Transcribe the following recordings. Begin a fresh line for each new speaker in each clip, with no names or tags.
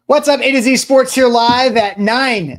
What's up, A to Z Sports here live at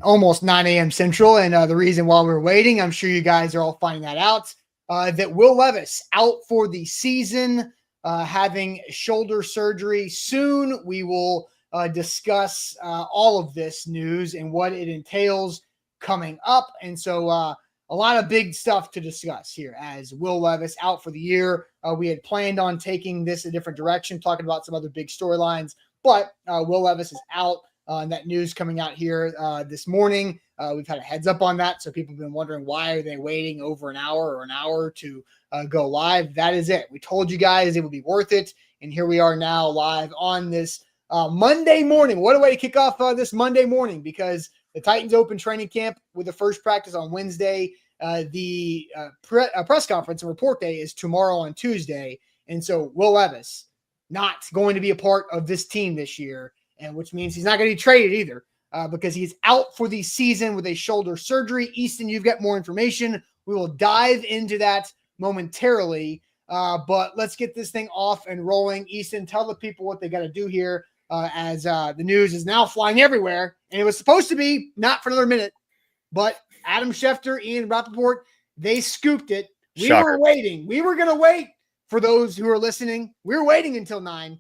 almost 9 a.m. Central. And the reason while we're waiting, I'm sure you guys are all finding that out, that Will Levis out for the season, having shoulder surgery soon. We will discuss all of this news and what it entails coming up. And so a lot of big stuff to discuss here as Will Levis out for the year. We had planned on taking this a different direction, talking about some other big storylines. But Will Levis is out, and that news coming out here this morning. We've had a heads up on that, so people have been wondering why are they waiting over an hour to go live. That is it. We told you guys it would be worth it, and here we are now live on this Monday morning. What a way to kick off this Monday morning, because the Titans open training camp with the first practice on Wednesday. The press conference and report day is tomorrow on Tuesday, and so Will Levis not going to be a part of this team this year, and which means he's not going to be traded either because he's out for the season with a shoulder surgery. Easton, you've got more information. We will dive into that momentarily, but let's get this thing off and rolling. Easton, tell the people what they got to do here as the news is now flying everywhere, and it was supposed to be not for another minute, but Adam Schefter, Ian Rappaport, they scooped it. We were waiting. We were going to wait. For those who are listening, we were waiting until 9.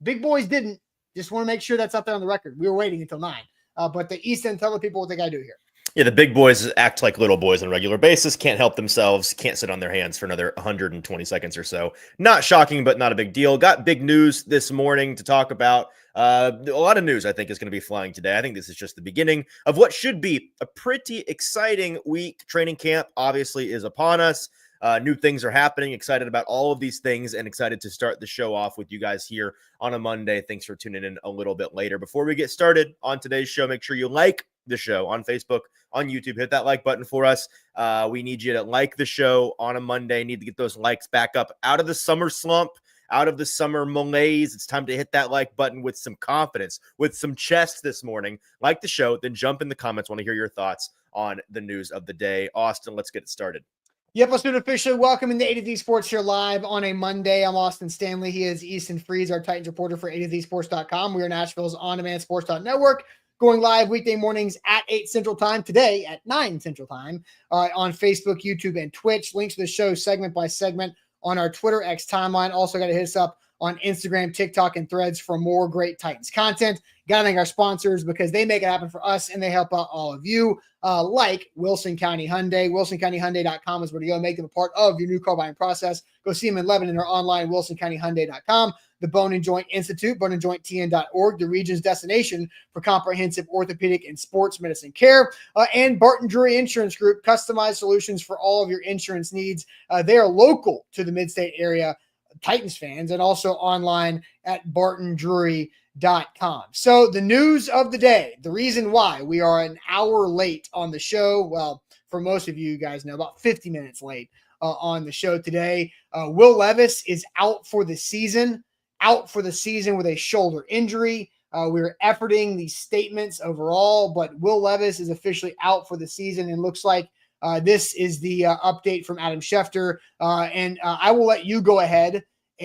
Big boys didn't. Just want to make sure that's out there on the record. We were waiting until 9. But the East End, tell the people what they got to do here.
Yeah, the big boys act like little boys on a regular basis, can't help themselves, can't sit on their hands for another 120 seconds or so. Not shocking, but not a big deal. Got big news this morning to talk about. A lot of news, I think, is going to be flying today. I think this is just the beginning of what should be a pretty exciting week. Training camp, obviously, is upon us. New things are happening. Excited about all of these things and excited to start the show off with you guys here on a Monday. Thanks for tuning in a little bit later. Before we get started on today's show, make sure you like the show on Facebook, on YouTube. Hit that like button for us. We need you to like the show on a Monday. Need to get those likes back up out of the summer slump, out of the summer malaise. It's time to hit that like button with some confidence, with some chest this morning. Like the show, then jump in the comments. Want to hear your thoughts on the news of the day. Austin, let's get it started.
Yep, let's do it officially. Welcome into A to Z Sports here live on a Monday. I'm Austin Stanley. He is Easton Freeze, our Titans reporter for A2ZSports.com. We are Nashville's on-demand sports.network, going live weekday mornings at 8 Central Time, today at 9 Central Time, on Facebook, YouTube, and Twitch. Links to the show segment by segment on our Twitter X timeline. Also got to hit us up on Instagram, TikTok, and Threads for more great Titans content. Got to thank our sponsors because they make it happen for us and they help out all of you, like Wilson County Hyundai. WilsonCountyHyundai.com is where you go. Make them a part of your new car buying process. Go see them in Lebanon or online, WilsonCountyHyundai.com. The Bone and Joint Institute, boneandjointtn.org, the region's destination for comprehensive orthopedic and sports medicine care, and Barton Drury Insurance Group, customized solutions for all of your insurance needs. They are local to the mid-state area, Titans fans, and also online at bartondrury.com. So the news of the day, the reason why we are an hour late on the show, well, for most of you guys know, about 50 minutes late on the show today. Will Levis is out for the season with a shoulder injury. We're efforting these statements overall, but Will Levis is officially out for the season, and looks like this is the update from Adam Schefter, and I will let you go ahead,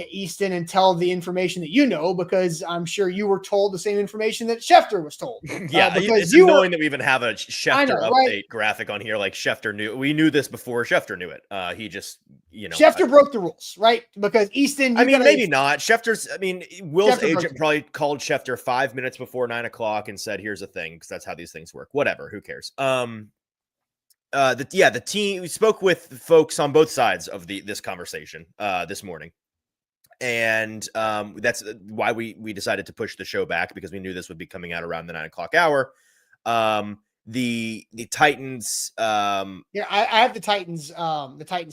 Easton, and tell the information that you know, because I'm sure you were told the same information that Schefter was told.
Yeah, it's annoying that we even have a Schefter update graphic on here. Like Schefter knew, we knew this before Schefter knew it. He just,
Schefter broke the rules, right? Because Easton,
maybe not. Schefter's, Will's agent probably called Schefter 5 minutes before 9 o'clock and said, "Here's the thing," because that's how these things work. Whatever, who cares? The team, we spoke with folks on both sides of this conversation this morning. And that's why we decided to push the show back, because we knew this would be coming out around the 9 o'clock hour. The Titans. I
have the Titans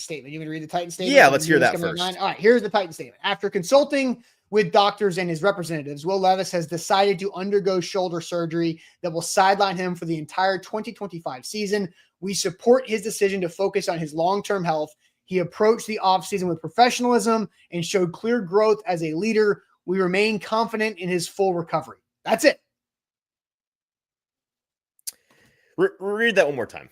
statement. You want me to read the Titans statement?
Yeah, let's hear that first.
All right, here's the Titans statement. After consulting with doctors and his representatives, Will Levis has decided to undergo shoulder surgery that will sideline him for the entire 2025 season. We support his decision to focus on his long-term health. He approached the offseason with professionalism and showed clear growth as a leader. We remain confident in his full recovery. That's it.
Read that one more time.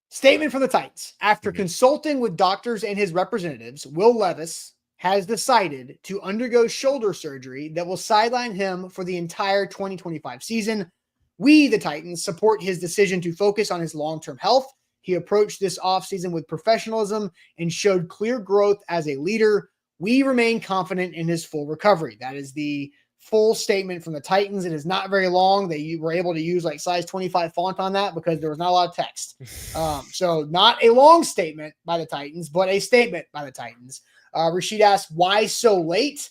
Statement from the Titans. After consulting with doctors and his representatives, Will Levis has decided to undergo shoulder surgery that will sideline him for the entire 2025 season. We, the Titans, support his decision to focus on his long-term health. He approached this offseason with professionalism and showed clear growth as a leader. We remain confident in his full recovery. That is the full statement from the Titans. It is not very long. They were able to use like size 25 font on that because there was not a lot of text. So not a long statement by the Titans, but a statement by the Titans. Rashid asked, why so late?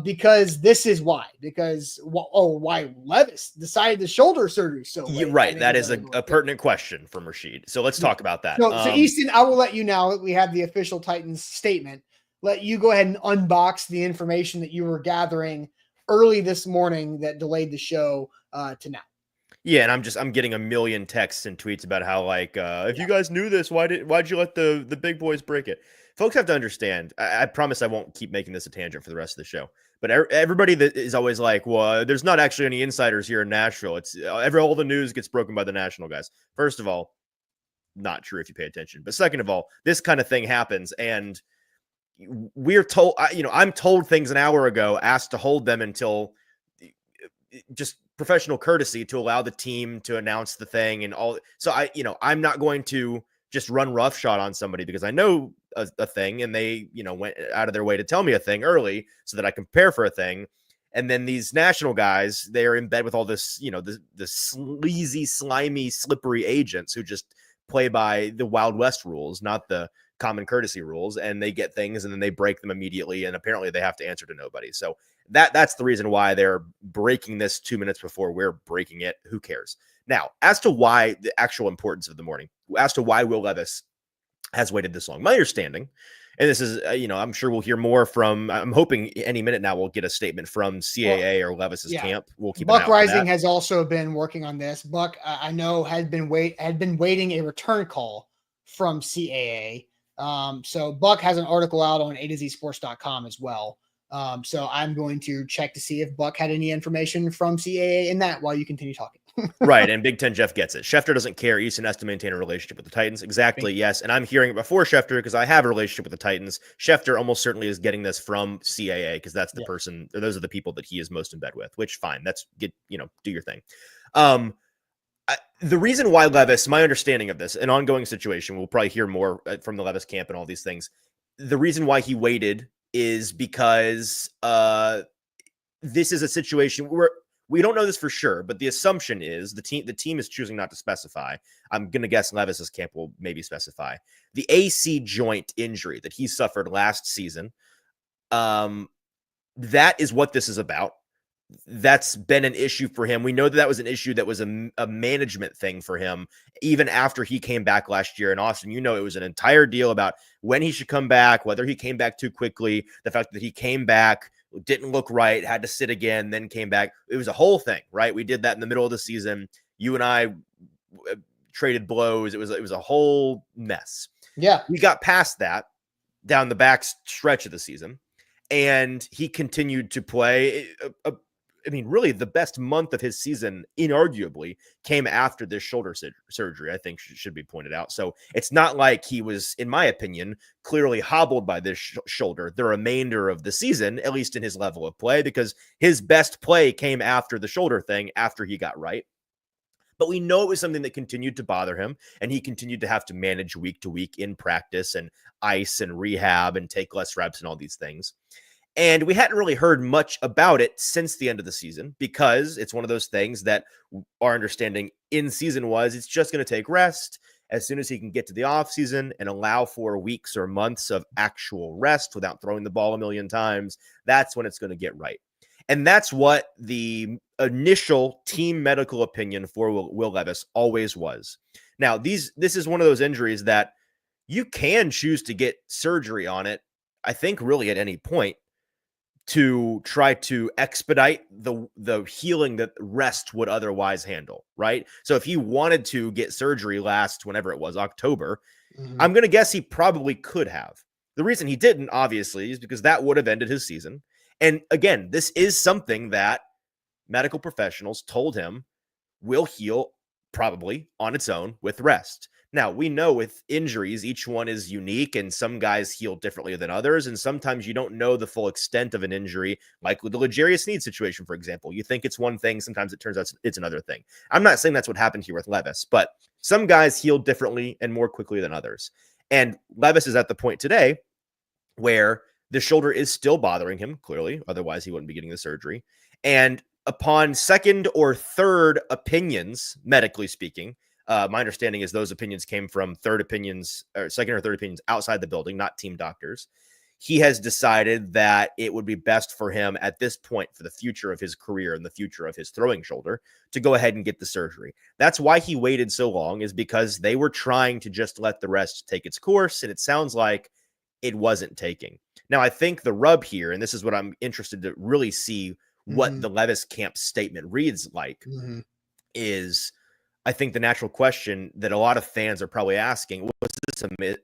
Because this is why. Because, why Levis decided the shoulder surgery so late?
Right. That is a pertinent question from Rashid. So let's talk about that.
So Easton, I will let you now that we have the official Titans statement, let you go ahead and unbox the information that you were gathering early this morning that delayed the show to now.
Yeah, and I'm getting a million texts and tweets about how if you guys knew this, why'd you let the big boys break it? Folks have to understand. I promise I won't keep making this a tangent for the rest of the show. But everybody that is always like, well, there's not actually any insiders here in Nashville. It's all the news gets broken by the national guys. First of all, not true if you pay attention. But second of all, this kind of thing happens, and we're told. I'm told things an hour ago, asked to hold them until just professional courtesy to allow the team to announce the thing and all. So I'm not going to just run roughshod on somebody because I know a thing and they, went out of their way to tell me a thing early so that I can prepare for a thing. And then these national guys, they are in bed with all this, the sleazy, slimy, slippery agents who just play by the Wild West rules, not the common courtesy rules. And they get things and then they break them immediately. And apparently they have to answer to nobody. So that's the reason why they're breaking this 2 minutes before we're breaking it. Who cares? Now, as to why the actual importance of the morning, as to why Will Levis has waited this long, my understanding, and this is, I'm sure we'll hear more from, I'm hoping any minute now we'll get a statement from CAA or Levis's camp. We'll keep
Buck Rising has also been working on this. Buck, I know, had been waiting a return call from CAA. So Buck has an article out on A2ZSports.com as well. So I'm going to check to see if Buck had any information from CAA in that while you continue talking.
Right, and Big Ten Jeff gets it. Schefter doesn't care. Easton has to maintain a relationship with the Titans. Exactly, yes. And I'm hearing it before Schefter because I have a relationship with the Titans. Schefter almost certainly is getting this from CAA because that's the person, or those are the people that he is most in bed with, which fine. That's do your thing. The reason why Levis, my understanding of this, an ongoing situation, we'll probably hear more from the Levis camp and all these things. The reason why he waited is because this is a situation where we don't know this for sure, but the assumption is the team is choosing not to specify. I'm going to guess Levis's camp will maybe specify the AC joint injury that he suffered last season. That is what this is about. That's been an issue for him. We know that was an issue that was a management thing for him, even after he came back last year in Austin. It was an entire deal about when he should come back, whether he came back too quickly, the fact that he came back, didn't look right, had to sit again, then came back. It was a whole thing, right? We did that in the middle of the season. You and I traded blows. It was a whole mess.
Yeah.
We got past that down the back stretch of the season, and he continued to play. Really the best month of his season, inarguably, came after this shoulder surgery, I think should be pointed out. So it's not like he was, in my opinion, clearly hobbled by this shoulder the remainder of the season, at least in his level of play, because his best play came after the shoulder thing, after he got right. But we know it was something that continued to bother him, and he continued to have to manage week to week in practice and ice and rehab and take less reps and all these things. And we hadn't really heard much about it since the end of the season because it's one of those things that our understanding in season was it's just going to take rest. As soon as he can get to the offseason and allow for weeks or months of actual rest without throwing the ball a million times, that's when it's going to get right. And that's what the initial team medical opinion for Will Levis always was. Now, this is one of those injuries that you can choose to get surgery on it, I think, really at any point, to try to expedite the healing that rest would otherwise handle, right? So if he wanted to get surgery whenever it was, October, I'm going to guess he probably could have. The reason he didn't, obviously, is because that would have ended his season. And again, this is something that medical professionals told him will heal probably on its own with rest. Now, we know with injuries, each one is unique and some guys heal differently than others. And sometimes you don't know the full extent of an injury, like with the L'Jarius Sneed situation, for example. You think it's one thing, sometimes it turns out it's another thing. I'm not saying that's what happened here with Levis, but some guys heal differently and more quickly than others. And Levis is at the point today where the shoulder is still bothering him, clearly. Otherwise, he wouldn't be getting the surgery. And upon second or third opinions, medically speaking, my understanding is those opinions came from third opinions or second or third opinions outside the building, not team doctors. He has decided that it would be best for him at this point for the future of his career and the future of his throwing shoulder to go ahead and get the surgery. That's why he waited so long, is because they were trying to just let the rest take its course. And it sounds like it wasn't taking. Now, I think the rub here, and this is what I'm interested to really see what the Levis camp statement reads like, is I think the natural question that a lot of fans are probably asking, was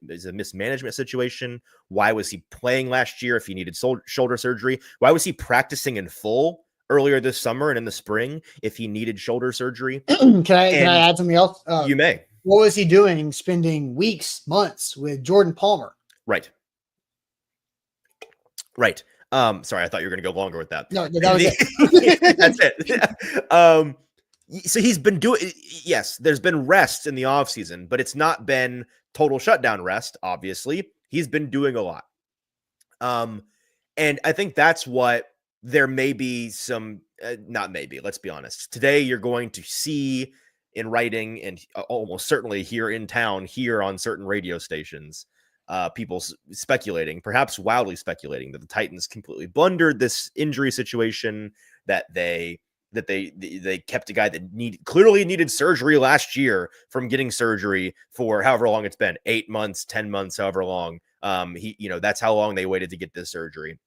this a mismanagement situation? Why was he playing last year if he needed shoulder surgery? Why was he practicing in full earlier this summer and in the spring if he needed shoulder surgery?
Can I add something else?
You may.
What was he doing spending weeks, months with Jordan Palmer?
Right. Sorry, I thought you were going to go longer with that.
No, that was it.
That's it. So he's been doing, yes, there's been rest in the offseason, but it's not been total shutdown rest, obviously. He's been doing a lot. And I think that's what there may be some, not maybe, let's be honest. Today, you're going to see in writing and almost certainly here in town, here on certain radio stations, people speculating, perhaps wildly speculating, that the Titans completely blundered this injury situation, that they kept a guy that clearly needed surgery last year from getting surgery for however long it's been, 8 months, 10 months, however long. That's how long they waited to get this surgery.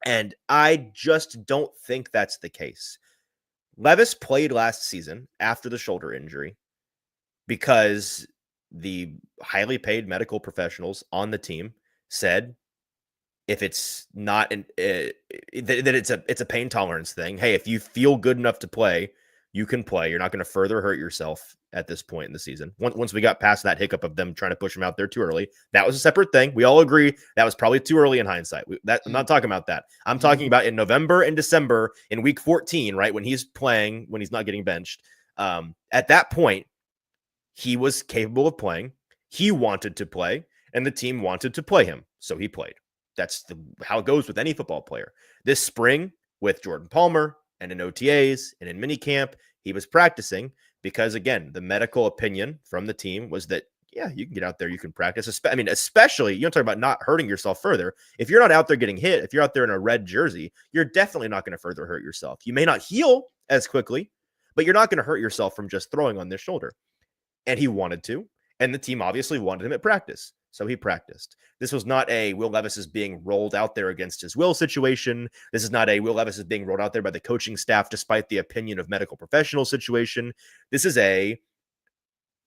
And I just don't think that's the case. Levis played last season after the shoulder injury because the highly paid medical professionals on the team said, if it's not that it's a pain tolerance thing. Hey, if you feel good enough to play, you can play. You're not going to further hurt yourself at this point in the season. Once we got past that hiccup of them trying to push him out there too early, that was a separate thing. We all agree that was probably too early in hindsight. I'm not talking about that. I'm talking about in November and December in week 14, right? When he's playing, when he's not getting benched. At that point, he was capable of playing. He wanted to play, and the team wanted to play him. So he played. That's how it goes with any football player. This spring with Jordan Palmer and in OTAs and in minicamp, he was practicing because, again, the medical opinion from the team was that, yeah, you can get out there, you can practice. Especially, you don't talk about not hurting yourself further. If you're not out there getting hit, if you're out there in a red jersey, you're definitely not going to further hurt yourself. You may not heal as quickly, but you're not going to hurt yourself from just throwing on this shoulder. And he wanted to, and the team obviously wanted him at practice. So he practiced. This was not a Will Levis is being rolled out there against his will situation. This is not a Will Levis is being rolled out there by the coaching staff despite the opinion of medical professional situation. This is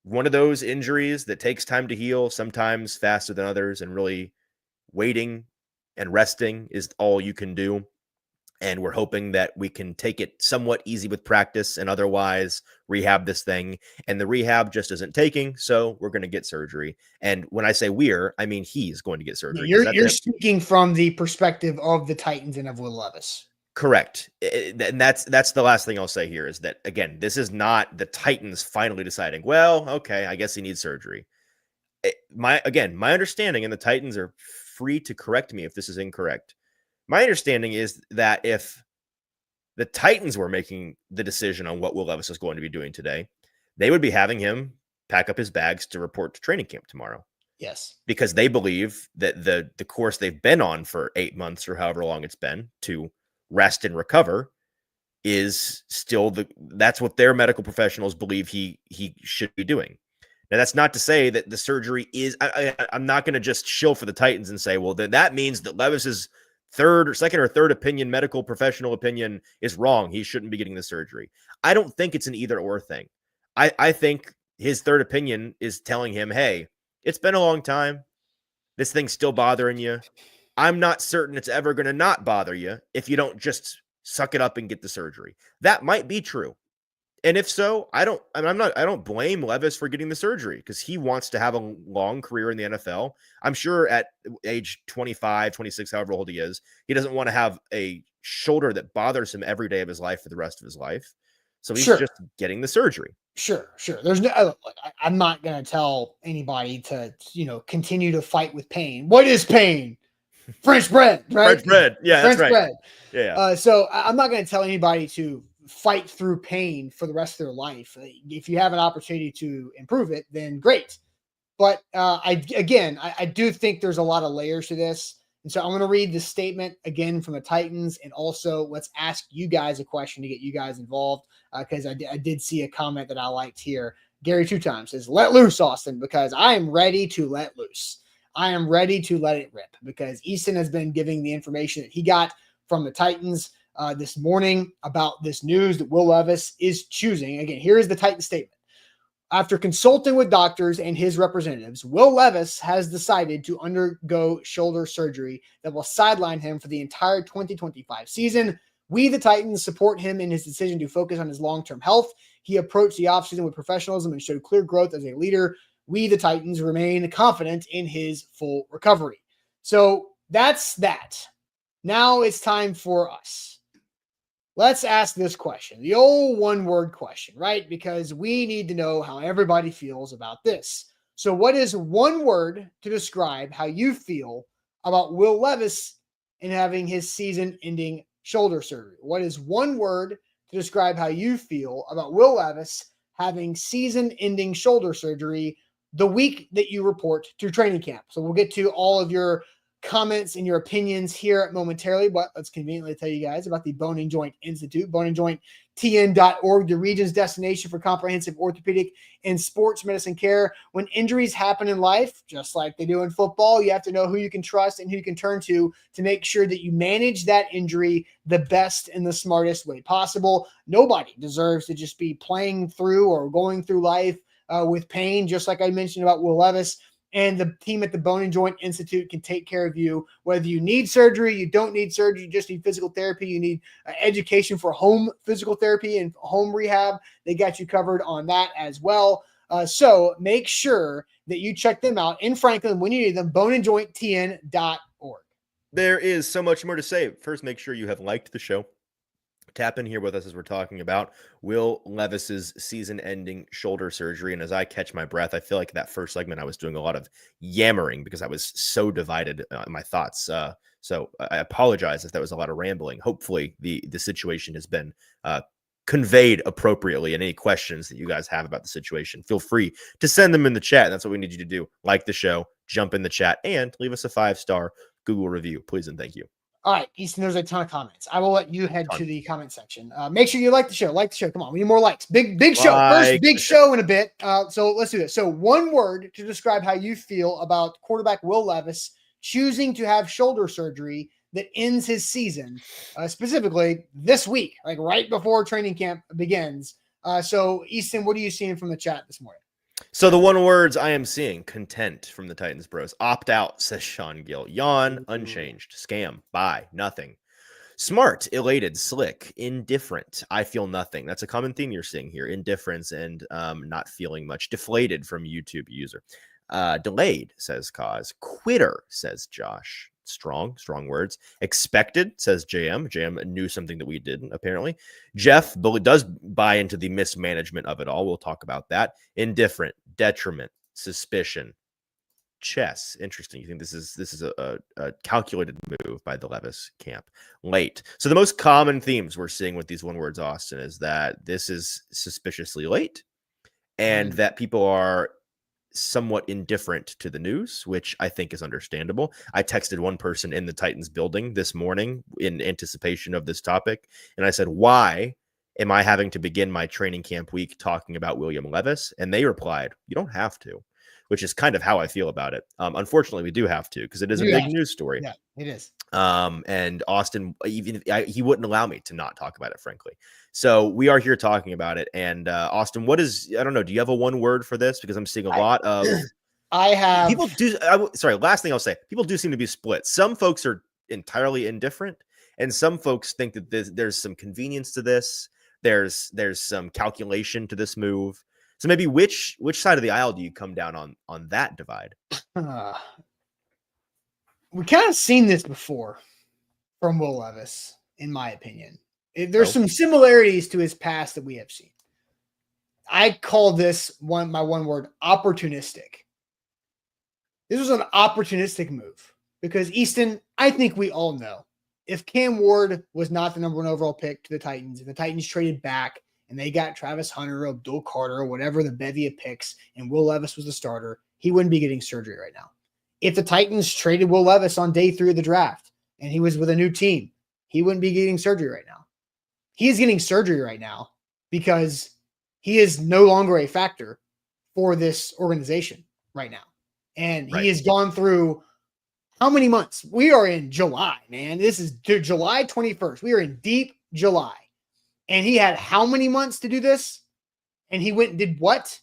one of those injuries that takes time to heal, sometimes faster than others, and really waiting and resting is all you can do. And we're hoping that we can take it somewhat easy with practice and otherwise rehab this thing. And the rehab just isn't taking, so we're going to get surgery. And when I say I mean he's going to get surgery.
You're speaking from the perspective of the Titans and of Will Levis.
Correct. And that's the last thing I'll say here is that, again, this is not the Titans finally deciding, well, okay, I guess he needs surgery. My understanding, and the Titans are free to correct me if this is incorrect. My understanding is that if the Titans were making the decision on what Will Levis is going to be doing today, they would be having him pack up his bags to report to training camp tomorrow.
Yes. Because
they believe that the course they've been on for 8 months or however long it's been to rest and recover is still that's what their medical professionals believe he should be doing. Now, that's not to say that the surgery is, I'm not going to just shill for the Titans and say, well, that means that Levis's second or third opinion, medical professional opinion is wrong. He shouldn't be getting the surgery. I don't think it's an either or thing. I think his third opinion is telling him, hey, it's been a long time. This thing's still bothering you. I'm not certain it's ever going to not bother you if you don't just suck it up and get the surgery. That might be true. And if so, I don't blame Levis for getting the surgery because he wants to have a long career in the NFL. I'm sure at age 25, 26, however old he is, he doesn't want to have a shoulder that bothers him every day of his life for the rest of his life. So he's just getting the surgery.
Sure. There's no, I'm not going to tell anybody to, continue to fight with pain. What is pain? French bread, right?
French bread. Yeah,
French
that's right.
bread.
Yeah.
So I'm not going to tell anybody to fight through pain for the rest of their life. If you have an opportunity to improve it, then great. But I do think there's a lot of layers to this. And so I'm going to read the statement again from the Titans. And also let's ask you guys a question to get you guys involved. Because I did see a comment that I liked here. Gary 2 times says, let loose, Austin, because I am ready to let loose. I am ready to let it rip because Easton has been giving the information that he got from the Titans this morning about this news that Will Levis is choosing. Again, here is the Titans statement. After consulting with doctors and his representatives, Will Levis has decided to undergo shoulder surgery that will sideline him for the entire 2025 season. We, the Titans, support him in his decision to focus on his long-term health. He approached the offseason with professionalism and showed clear growth as a leader. We, the Titans, remain confident in his full recovery. So that's that. Now it's time for us. Let's ask this question, the old one-word question, right? Because we need to know how everybody feels about this. So what is one word to describe how you feel about Will Levis and having his season-ending shoulder surgery? What is one word to describe how you feel about Will Levis having season-ending shoulder surgery the week that you report to training camp? So we'll get to all of your comments and your opinions here momentarily, but let's conveniently tell you guys about the Bone and Joint Institute, boneandjointtn.org, the region's destination for comprehensive orthopedic and sports medicine care. When injuries happen in life, just like they do in football, you have to know who you can trust and who you can turn to make sure that you manage that injury the best and the smartest way possible. Nobody deserves to just be playing through or going through life with pain, just like I mentioned about Will Levis. And the team at the Bone and Joint Institute can take care of you, whether you need surgery, you don't need surgery, you just need physical therapy, you need education for home physical therapy and home rehab. They got you covered on that as well. So make sure that you check them out in Franklin when you need them, boneandjointtn.org.
There is so much more to say. First, make sure you have liked the show. Tap in here with us as we're talking about Will Levis's season-ending shoulder surgery. And as I catch my breath, I feel like that first segment I was doing a lot of yammering because I was so divided in my thoughts. So I apologize if that was a lot of rambling. Hopefully the situation has been conveyed appropriately. And any questions that you guys have about the situation, feel free to send them in the chat. That's what we need you to do. Like the show, jump in the chat, and leave us a 5-star Google review, please and thank you.
All right, Easton, there's a ton of comments. I will let you head to the comment section. Make sure you like the show. Like the show. Come on, we need more likes. Big show. First big show in a bit. So let's do this. So one word to describe how you feel about quarterback Will Levis choosing to have shoulder surgery that ends his season, specifically this week, like right before training camp begins. So Easton, what are you seeing from the chat this morning?
So the one words I am seeing: content from the Titans bros. Opt out, says Sean Gill. Yawn, unchanged. Scam, bye, nothing. Smart, elated, slick, indifferent. I feel nothing. That's a common theme you're seeing here. Indifference and not feeling much. Deflated from YouTube user. Delayed, says Cause. Quitter, says Josh. Strong words. Expected, says JM. JM knew something that we didn't, apparently. Jeff does buy into the mismanagement of it all. We'll talk about that. Indifferent, detriment, suspicion. Chess. Interesting. You think this is a calculated move by the Levis camp. Late. So the most common themes we're seeing with these one words, Austin, is that this is suspiciously late and that people are somewhat indifferent to the news, which I think is understandable. I texted one person in the Titans building this morning in anticipation of this topic, and I said, why am I having to begin my training camp week talking about William Levis? And they replied, you don't have to, which is kind of how I feel about it. Unfortunately, we do have to because it is a big news story.
Yeah, it is.
And Austin, he wouldn't allow me to not talk about it, frankly. So we are here talking about it. And Austin, I don't know, do you have a one word for this? Because I'm seeing a lot of people do. Last thing I'll say, people do seem to be split. Some folks are entirely indifferent, and some folks think that there's some convenience to this. There's some calculation to this move. So maybe which side of the aisle do you come down on that divide?
We kind of seen this before from Will Levis, in my opinion. There's some similarities to his past that we have seen. I call this my one word, opportunistic. This was an opportunistic move because Easton, I think we all know, if Cam Ward was not the number 1 overall pick to the Titans, and the Titans traded back and they got Travis Hunter, Abdul Carter, or whatever the bevy of picks, and Will Levis was the starter, he wouldn't be getting surgery right now. If the Titans traded Will Levis on day 3 of the draft and he was with a new team, he wouldn't be getting surgery right now. He is getting surgery right now because he is no longer a factor for this organization right now. And he has gone through how many months? We are in July, man. This is July 21st. We are in deep July. And he had how many months to do this? And he went and did what?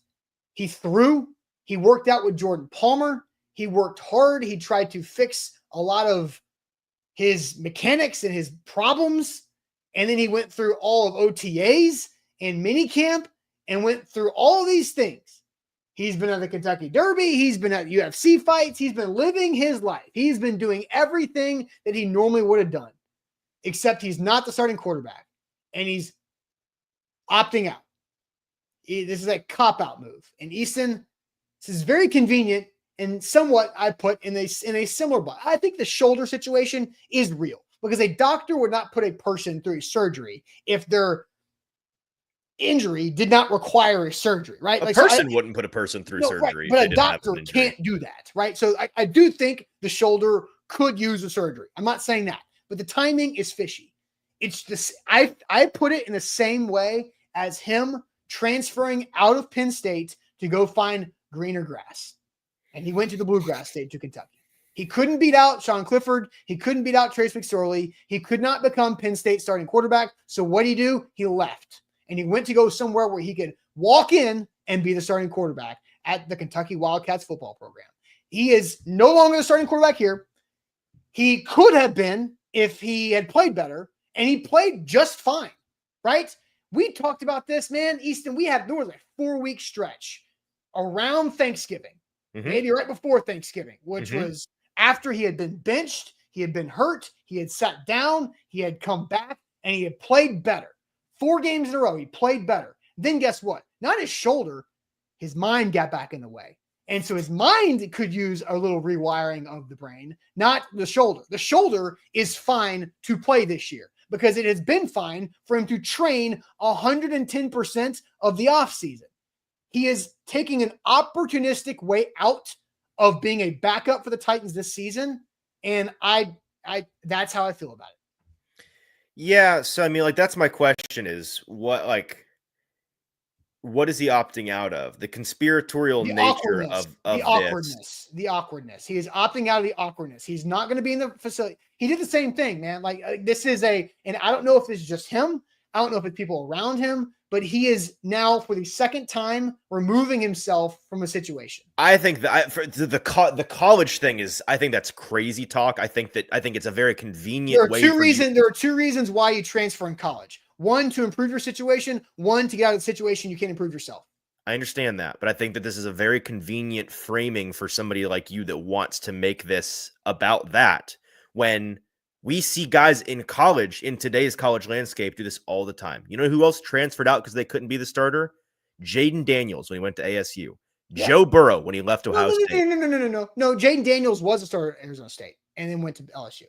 He threw. He worked out with Jordan Palmer. He worked hard. He tried to fix a lot of his mechanics and his problems. And then he went through all of OTAs and minicamp and went through all these things. He's been at the Kentucky Derby. He's been at UFC fights. He's been living his life. He's been doing everything that he normally would have done, except he's not the starting quarterback, and he's opting out. This is a cop-out move. And Easton, this is very convenient and somewhat I put in a similar box. I think the shoulder situation is real because a doctor would not put a person through surgery if their injury did not require a surgery, right?
A person wouldn't put a person through surgery.
Right, but a doctor can't do that, right? So I do think the shoulder could use a surgery. I'm not saying that, but the timing is fishy. It's just, I put it in the same way as him transferring out of Penn State to go find greener grass. And he went to the bluegrass state to Kentucky. He couldn't beat out Sean Clifford. He couldn't beat out Trace McSorley. He could not become Penn State starting quarterback. So what did he do? He left. And he went to go somewhere where he could walk in and be the starting quarterback at the Kentucky Wildcats football program. He is no longer the starting quarterback here. He could have been if he had played better, and he played just fine, right? We talked about this, man. Easton, there was a 4-week stretch around Thanksgiving, maybe right before Thanksgiving, which was after he had been benched, he had been hurt, he had sat down, he had come back, and he had played better. 4 games in a row, he played better. Then guess what? Not his shoulder, his mind got back in the way. And so his mind could use a little rewiring of the brain, not the shoulder. The shoulder is fine to play this year because it has been fine for him to train 110% of the offseason. He is taking an opportunistic way out of being a backup for the Titans this season. And I that's how I feel about it.
Yeah, so I mean, like, that's my question is what is he opting out of? The conspiratorial nature of
the awkwardness. The awkwardness. He is opting out of the awkwardness. He's not going to be in the facility. He did the same thing, man. Like this is and I don't know if it's just him. I don't know if it's people around him, but he is now for the second time removing himself from a situation.
I think that for the college thing is, I think that's crazy talk. I think it's a very convenient way. There
are two reasons why you transfer in college. One, to improve your situation. One, to get out of the situation you can't improve yourself.
I understand that, but I think that this is a very convenient framing for somebody like you that wants to make this about that when we see guys in college, in today's college landscape, do this all the time. You know who else transferred out because they couldn't be the starter? Jaden Daniels when he went to ASU. Yeah. Joe Burrow when he left Ohio State.
No. Jaden Daniels was a starter at Arizona State and then went to LSU.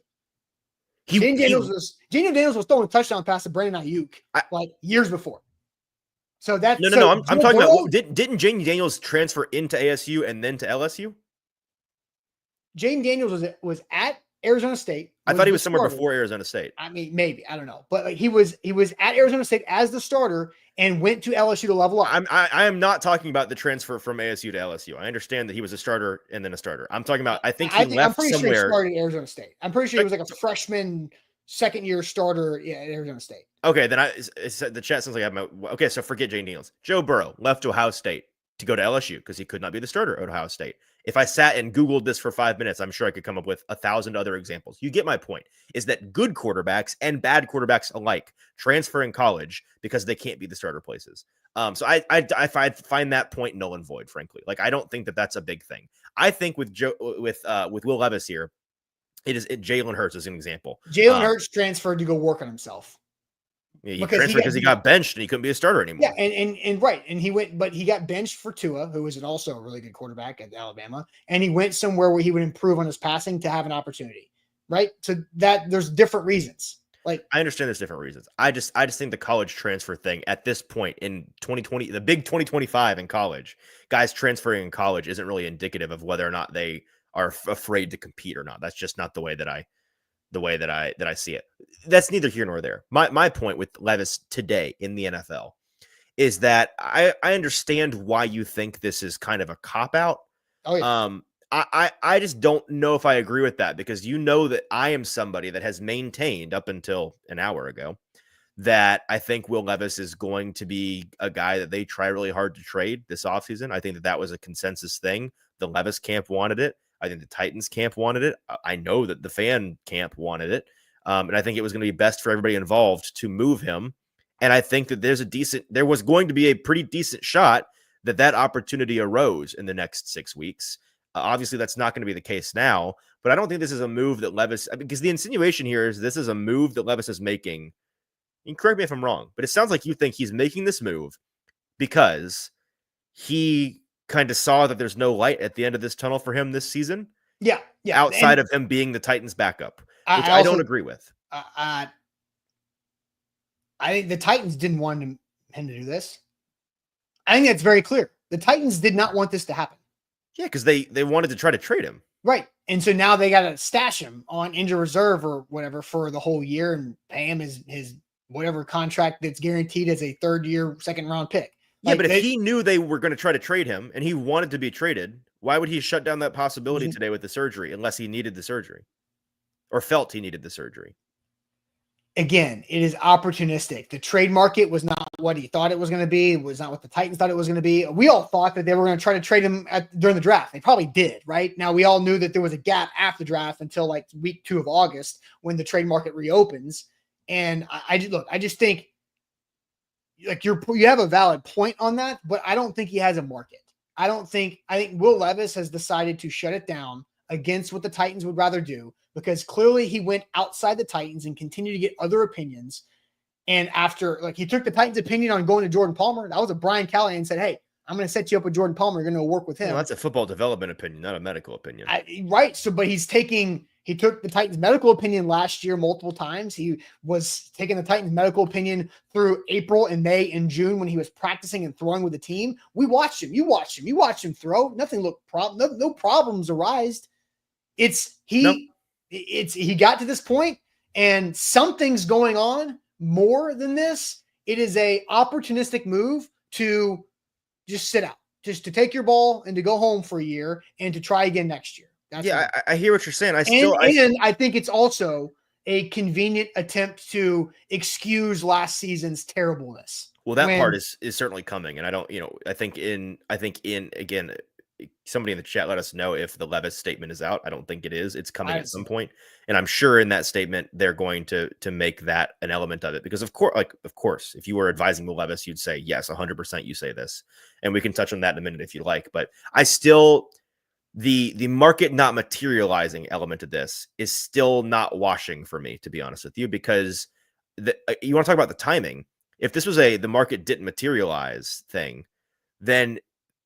Jaden Daniels was throwing a touchdown pass to Brandon Ayuk like years before. So that's
no. I'm talking about didn't Jaden Daniels transfer into ASU and then to LSU?
Jaden Daniels was at Arizona State.
I thought he was somewhere before Arizona State.
I mean, maybe, I don't know, but like he was at Arizona State as the starter and went to LSU to level up.
I am not talking about the transfer from ASU to LSU. I understand that he was a starter and then a starter. I'm talking about I'm pretty sure he
started at Arizona State. I'm pretty sure he was like a freshman, second-year starter at Arizona State.
Okay, then the chat sounds like okay. So forget Jaden Daniels. Joe Burrow left Ohio State to go to LSU because he could not be the starter at Ohio State. If I sat and Googled this for 5 minutes, I'm sure I could come up with 1,000 other examples. You get my point, is that good quarterbacks and bad quarterbacks alike transfer in college because they can't be the starter places. So I find that point null and void, frankly. Like, I don't think that that's a big thing. I think with Will Levis here, Jalen Hurts is an example.
Jalen Hurts transferred to go work on himself.
Yeah, he transferred because he got benched and he couldn't be a starter anymore.
Yeah, and right. And he went, but he got benched for Tua, who was also a really good quarterback at Alabama. And he went somewhere where he would improve on his passing to have an opportunity. Right. So that there's different reasons. Like,
I understand there's different reasons. I just think the college transfer thing at this point in 2020, the big 2025 in college, guys transferring in college isn't really indicative of whether or not they are afraid to compete or not. That's just not the way that I see it. That's neither here nor there. My point with Levis today in the NFL is that I understand why you think this is kind of a cop-out.
oh yeah.
I just don't know if I agree with that, because you know that I am somebody that has maintained up until an hour ago that I think Will Levis is going to be a guy that they try really hard to trade this offseason. I think that was a consensus thing. The Levis camp wanted it. I think the Titans camp wanted it. I know that the fan camp wanted it. And I think it was going to be best for everybody involved to move him. And I think that there was going to be a pretty decent shot that opportunity arose in the next 6 weeks. Obviously, that's not going to be the case now, but I don't think this is a move that Levis, because the insinuation here is this is a move that Levis is making. And correct me if I'm wrong, but it sounds like you think he's making this move because he kind of saw that there's no light at the end of this tunnel for him this season.
Yeah.
Outside of him being the Titans' backup, which I don't agree with.
I think the Titans didn't want him to do this. I think that's very clear. The Titans did not want this to happen.
Yeah, because they wanted to try to trade him.
Right. And so now they got to stash him on injured reserve or whatever for the whole year and pay him his whatever contract that's guaranteed as a third-year, second-round pick.
Yeah, but if he knew they were going to try to trade him and he wanted to be traded, why would he shut down that possibility today with the surgery unless he needed the surgery or felt he needed the surgery?
Again, it is opportunistic. The trade market was not what he thought it was going to be. It was not what the Titans thought it was going to be. We all thought that they were going to try to trade him during the draft. They probably did, right? Now, we all knew that there was a gap after the draft until like week 2 of August when the trade market reopens. And I just think like you have a valid point on that, but I don't think he has a market. I think Will Levis has decided to shut it down against what the Titans would rather do, because clearly he went outside the Titans and continued to get other opinions. And after, like, he took the Titans' opinion on going to Jordan Palmer. That was a Brian Callahan and said, hey, I'm going to set you up with Jordan Palmer. You're going to work with him.
Well, that's a football development opinion, not a medical opinion.
Right. So, but he took the Titans' medical opinion last year multiple times. He was taking the Titans' medical opinion through April and May and June when he was practicing and throwing with the team. We watched him. You watched him throw. Nothing looked no problems arised. He got to this point and something's going on more than this. It is a opportunistic move to just sit out, just to take your ball and to go home for a year and to try again next year.
I hear what you're saying. I
think it's also a convenient attempt to excuse last season's terribleness.
Well, that part is certainly coming. And I don't, I think again, somebody in the chat let us know if the Levis statement is out. I don't think it is. It's coming at some point. And I'm sure in that statement, they're going to make that an element of it, because of course, if you were advising the Levis, you'd say, yes, 100% you say this. And we can touch on that in a minute if you like, but I still, the market not materializing element of this is still not washing for me, to be honest with you, because you want to talk about the timing. If this was the market didn't materialize thing, then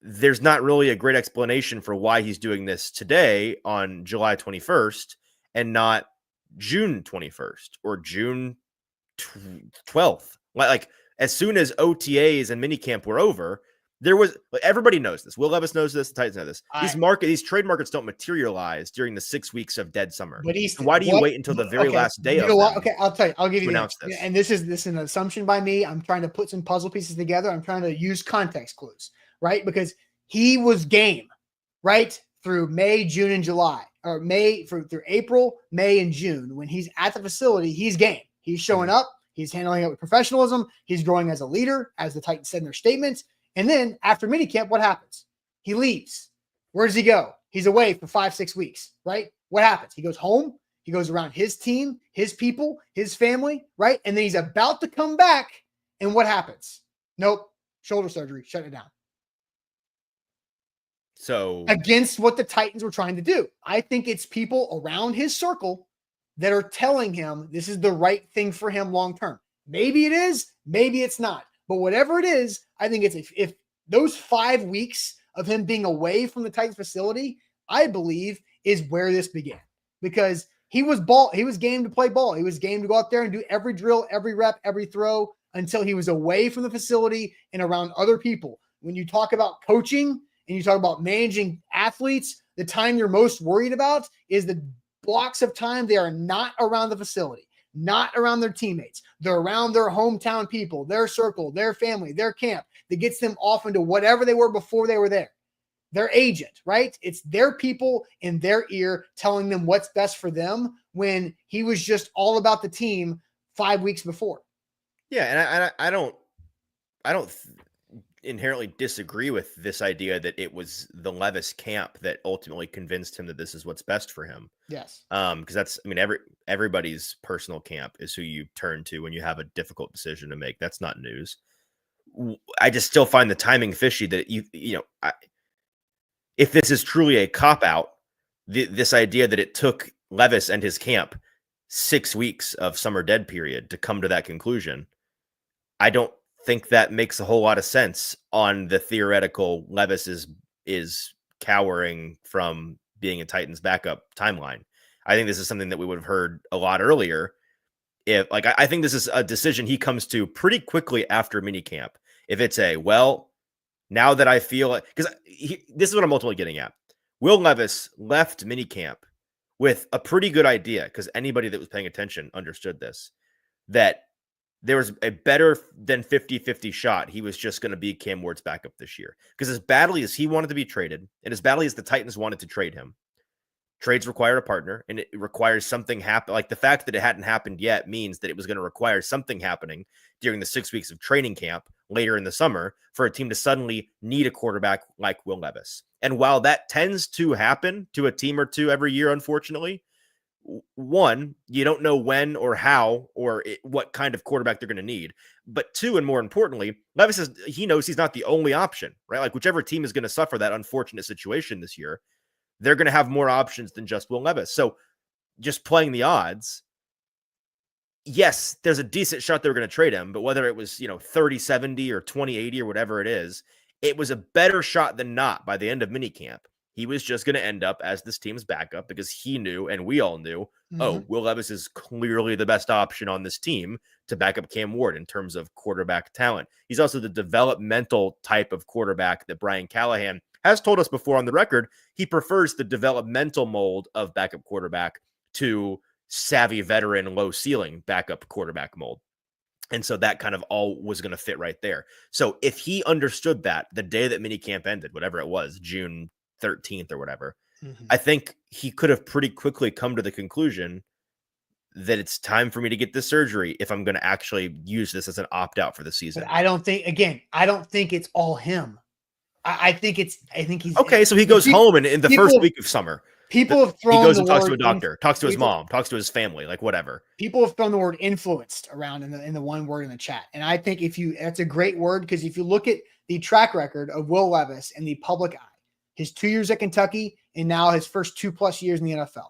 there's not really a great explanation for why he's doing this today on July 21st and not June 21st or June 12th. Like as soon as OTAs and minicamp were over, everybody knows this. Will Levis knows this. The Titans know this. These trade markets don't materialize during the 6 weeks of dead summer.
But
why do you wait until the very last day of
what? Okay, I'll tell you. I'll give you
announce this.
And this is an assumption by me. I'm trying to put some puzzle pieces together. I'm trying to use context clues, right? Because he was game, right, through May, June, and July, or through April, May, and June. When he's at the facility, he's game. He's showing up. He's handling it with professionalism. He's growing as a leader, as the Titans said in their statements. And then after minicamp, what happens? He leaves. Where does he go? He's away for 5-6 weeks, right? What happens? He goes home. He goes around his team, his people, his family, right? And then he's about to come back. And what happens? Nope. Shoulder surgery. Shut it down.
So
against what the Titans were trying to do. I think it's people around his circle that are telling him this is the right thing for him long term. Maybe it is, maybe it's not. But whatever it is, I think it's if those 5 weeks of him being away from the Titans facility, I believe is where this began. Because he was game to play ball. He was game to go out there and do every drill, every rep, every throw until he was away from the facility and around other people. When you talk about coaching and you talk about managing athletes, the time you're most worried about is the blocks of time they are not around the facility, not around their teammates. They're around their hometown people, their circle, their family, their camp that gets them off into whatever they were before they were there. Their agent, right? It's their people in their ear telling them what's best for them when he was just all about the team 5 weeks before.
Yeah, and I don't inherently disagree with this idea that it was the Levis camp that ultimately convinced him that this is what's best for him.
Yes.
Because that's, I mean, everybody's personal camp is who you turn to when you have a difficult decision to make. That's not news. I just still find the timing fishy that if this is truly a cop-out, this idea that it took Levis and his camp 6 weeks of summer dead period to come to that conclusion, I don't think that makes a whole lot of sense on the theoretical Levis is cowering from being a Titans backup timeline. I think this is something that we would have heard a lot earlier. I think this is a decision he comes to pretty quickly after minicamp. If it's now that I feel it, because this is what I'm ultimately getting at. Will Levis left minicamp with a pretty good idea, because anybody that was paying attention understood this, that there was a better than 50-50 shot he was just going to be Cam Ward's backup this year. Because as badly as he wanted to be traded, and as badly as the Titans wanted to trade him, trades require a partner, and it requires something happen. Like the fact that it hadn't happened yet means that it was going to require something happening during the 6 weeks of training camp later in the summer for a team to suddenly need a quarterback like Will Levis. And while that tends to happen to a team or two every year, unfortunately, one, you don't know when or how or what kind of quarterback they're going to need. But two, and more importantly, Levis he knows he's not the only option, right? Like whichever team is going to suffer that unfortunate situation this year, they're going to have more options than just Will Levis. So just playing the odds, yes, there's a decent shot they were going to trade him, but whether it was, 30-70 or 20-80 or whatever it is, it was a better shot than not by the end of minicamp. He was just going to end up as this team's backup because he knew, and we all knew, Will Levis is clearly the best option on this team to back up Cam Ward in terms of quarterback talent. He's also the developmental type of quarterback that Brian Callahan has told us before on the record. He prefers the developmental mold of backup quarterback to savvy veteran, low ceiling backup quarterback mold. And so that kind of all was going to fit right there. So if he understood that the day that minicamp ended, whatever it was, June 13th or whatever, I think he could have pretty quickly come to the conclusion that it's time for me to get this surgery if I'm going to actually use this as an opt-out for the season.
But I don't think it's all him. I think he's
okay. So he goes home and in the first week of summer,
people have thrown
he goes and talks to a doctor, talks to his mom, talks to his family, like whatever.
People have thrown the word influenced around in the one word in the chat. And I think that's a great word, because if you look at the track record of Will Levis in the public eye, his 2 years at Kentucky and now his first 2+ years in the NFL,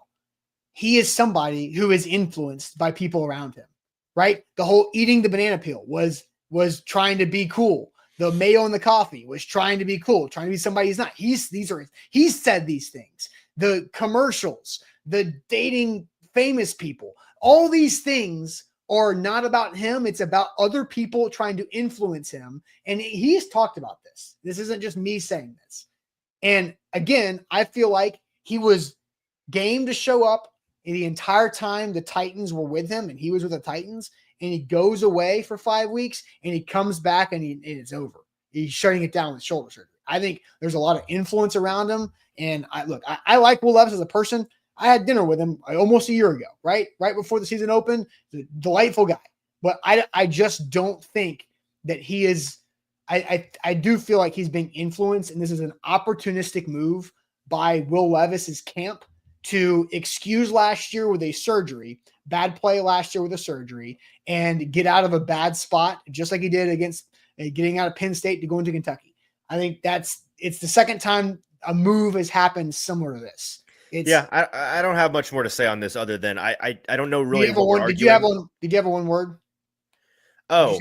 he is somebody who is influenced by people around him, right? The whole eating the banana peel was trying to be cool. The mayo in the coffee was trying to be cool, trying to be somebody he's not. He's said these things. The commercials, the dating famous people, all these things are not about him. It's about other people trying to influence him. And he's talked about this. This isn't just me saying this. And again, I feel like he was game to show up the entire time the Titans were with him and he was with the Titans, and he goes away for 5 weeks and he comes back and it's over. He's shutting it down with shoulder surgery. I think there's a lot of influence around him. And I like Will Levis as a person. I had dinner with him almost a year ago, right before the season opened. He's a delightful guy. But I just don't think that he is. I do feel like he's being influenced, and this is an opportunistic move by Will Levis's camp to excuse last year with a surgery, bad play last year with a surgery, and get out of a bad spot, just like he did against getting out of Penn State to go into Kentucky. I think it's the second time a move has happened similar to this.
I don't have much more to say on this other than I don't know really
what we're arguing. Did you have a one word?
Oh,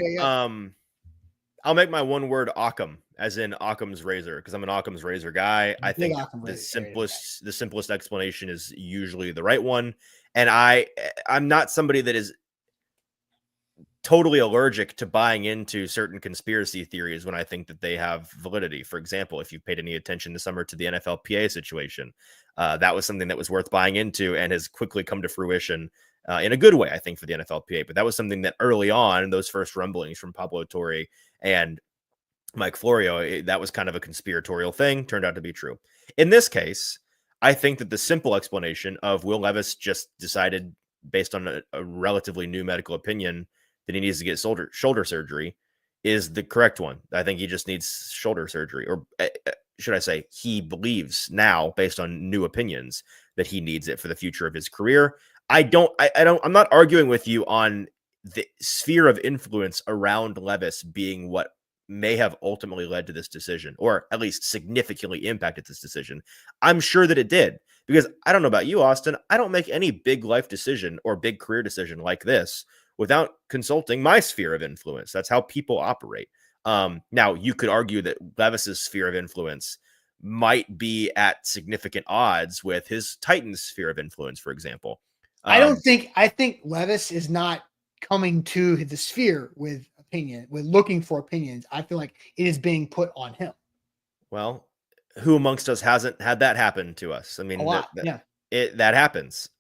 I'll make my one word Occam, as in Occam's razor, because I'm an Occam's razor guy. I think the simplest explanation is usually the right one. And I'm not somebody that is totally allergic to buying into certain conspiracy theories when I think that they have validity. For example, if you've paid any attention this summer to the NFLPA situation, that was something that was worth buying into and has quickly come to fruition in a good way, I think, for the NFLPA. But that was something that early on, those first rumblings from Pablo Torre and Mike Florio, that was kind of a conspiratorial thing, turned out to be true. In this case, I think that the simple explanation of Will Levis just decided, based on a relatively new medical opinion, that he needs to get shoulder surgery is the correct one. I think he just needs shoulder surgery, or should I say he believes now, based on new opinions, that he needs it for the future of his career. I'm not arguing with you on the sphere of influence around Levis being what may have ultimately led to this decision, or at least significantly impacted this decision. I'm sure that it did, because I don't know about you, Austin. I don't make any big life decision or big career decision like this without consulting my sphere of influence. That's how people operate. Now, you could argue that Levis's sphere of influence might be at significant odds with his Titans sphere of influence, for example.
I think Levis is not coming to the sphere with looking for opinions. I feel like it is being put on him.
Well, who amongst us hasn't had that happen to us? I mean,
a lot.
That happens.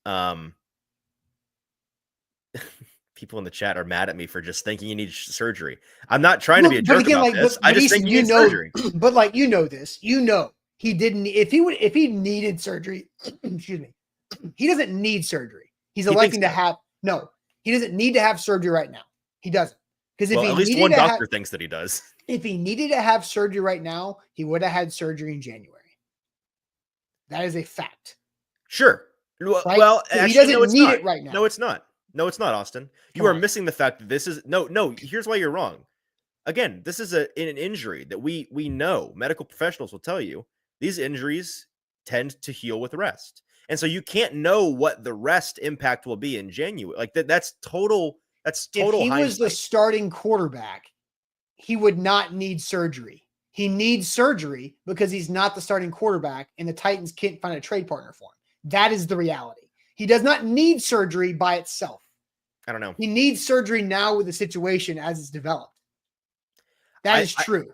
People in the chat are mad at me for just thinking you need surgery. I'm not trying to be a jerk about this. I just think you need surgery.
But like, he didn't. If he needed surgery, excuse me, he doesn't need surgery. He's electing to have he doesn't need to have surgery right now. He doesn't. Because if
at least one doctor thinks that he does.
If he needed to have surgery right now, he would have had surgery in January. That is a fact.
Sure.
Right?
Well,
so actually, he doesn't need it right now.
No, it's not. No, it's not, Austin. You are missing the fact that this is no. Here's why you're wrong. Again, this is an injury that we know. Medical professionals will tell you these injuries tend to heal with rest, and so you can't know what the rest impact will be in January. Like that's total. That's total.
If he was the starting quarterback, he would not need surgery. He needs surgery because he's not the starting quarterback, and the Titans can't find a trade partner for him. That is the reality. He does not need surgery by itself.
I don't know.
He needs surgery now with the situation as it's developed. That is true.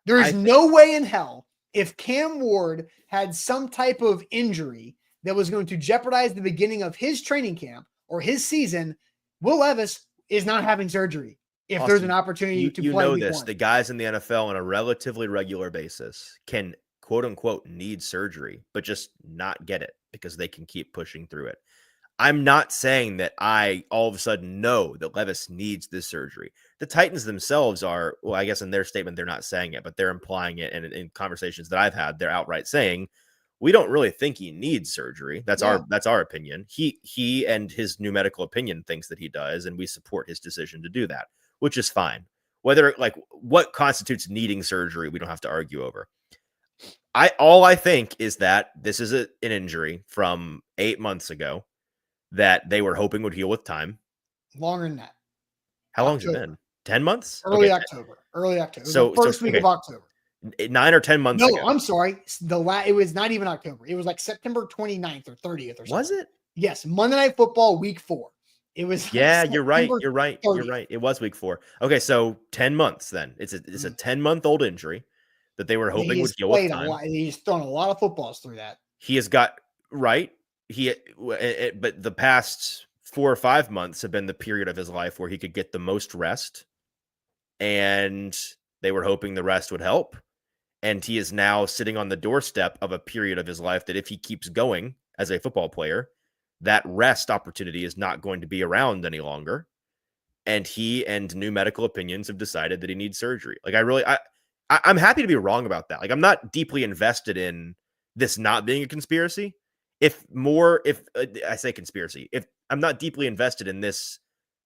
There is no way in hell, if Cam Ward had some type of injury that was going to jeopardize the beginning of his training camp or his season, Will Levis is not having surgery if Austin, there's an opportunity to play.
You know this. The guys in the NFL on a relatively regular basis can, quote unquote, need surgery, but just not get it because they can keep pushing through it. I'm not saying that I all of a sudden know that Levis needs this surgery. The Titans themselves are, well, I guess in their statement, they're not saying it, but they're implying it. And in conversations that I've had, they're outright saying, we don't really think he needs surgery. That's our opinion. He and his new medical opinion thinks that he does, and we support his decision to do that, which is fine. Whether what constitutes needing surgery, we don't have to argue over. All I think is that this is an injury from 8 months ago that they were hoping would heal with time.
Longer than that.
How long has it been? 10 months?
Early October. So first week of October.
9 or 10 months ago.
No, I'm sorry. It was not even October. It was like September 29th or 30th or something.
Was it?
Yes. Monday Night Football, week 4. It was.
Yeah, you're right. You're right. It was week 4. Okay, so 10 months then. It's a 10-month-old injury that they were hoping would heal with time.
He's thrown a lot of footballs through that.
He has got right. But the past 4 or 5 months have been the period of his life where he could get the most rest, and they were hoping the rest would help. And he is now sitting on the doorstep of a period of his life that if he keeps going as a football player, that rest opportunity is not going to be around any longer. And he and new medical opinions have decided that he needs surgery. Like I'm happy to be wrong about that. Like I'm not deeply invested in this not being a conspiracy. If I say conspiracy, if I'm not deeply invested in this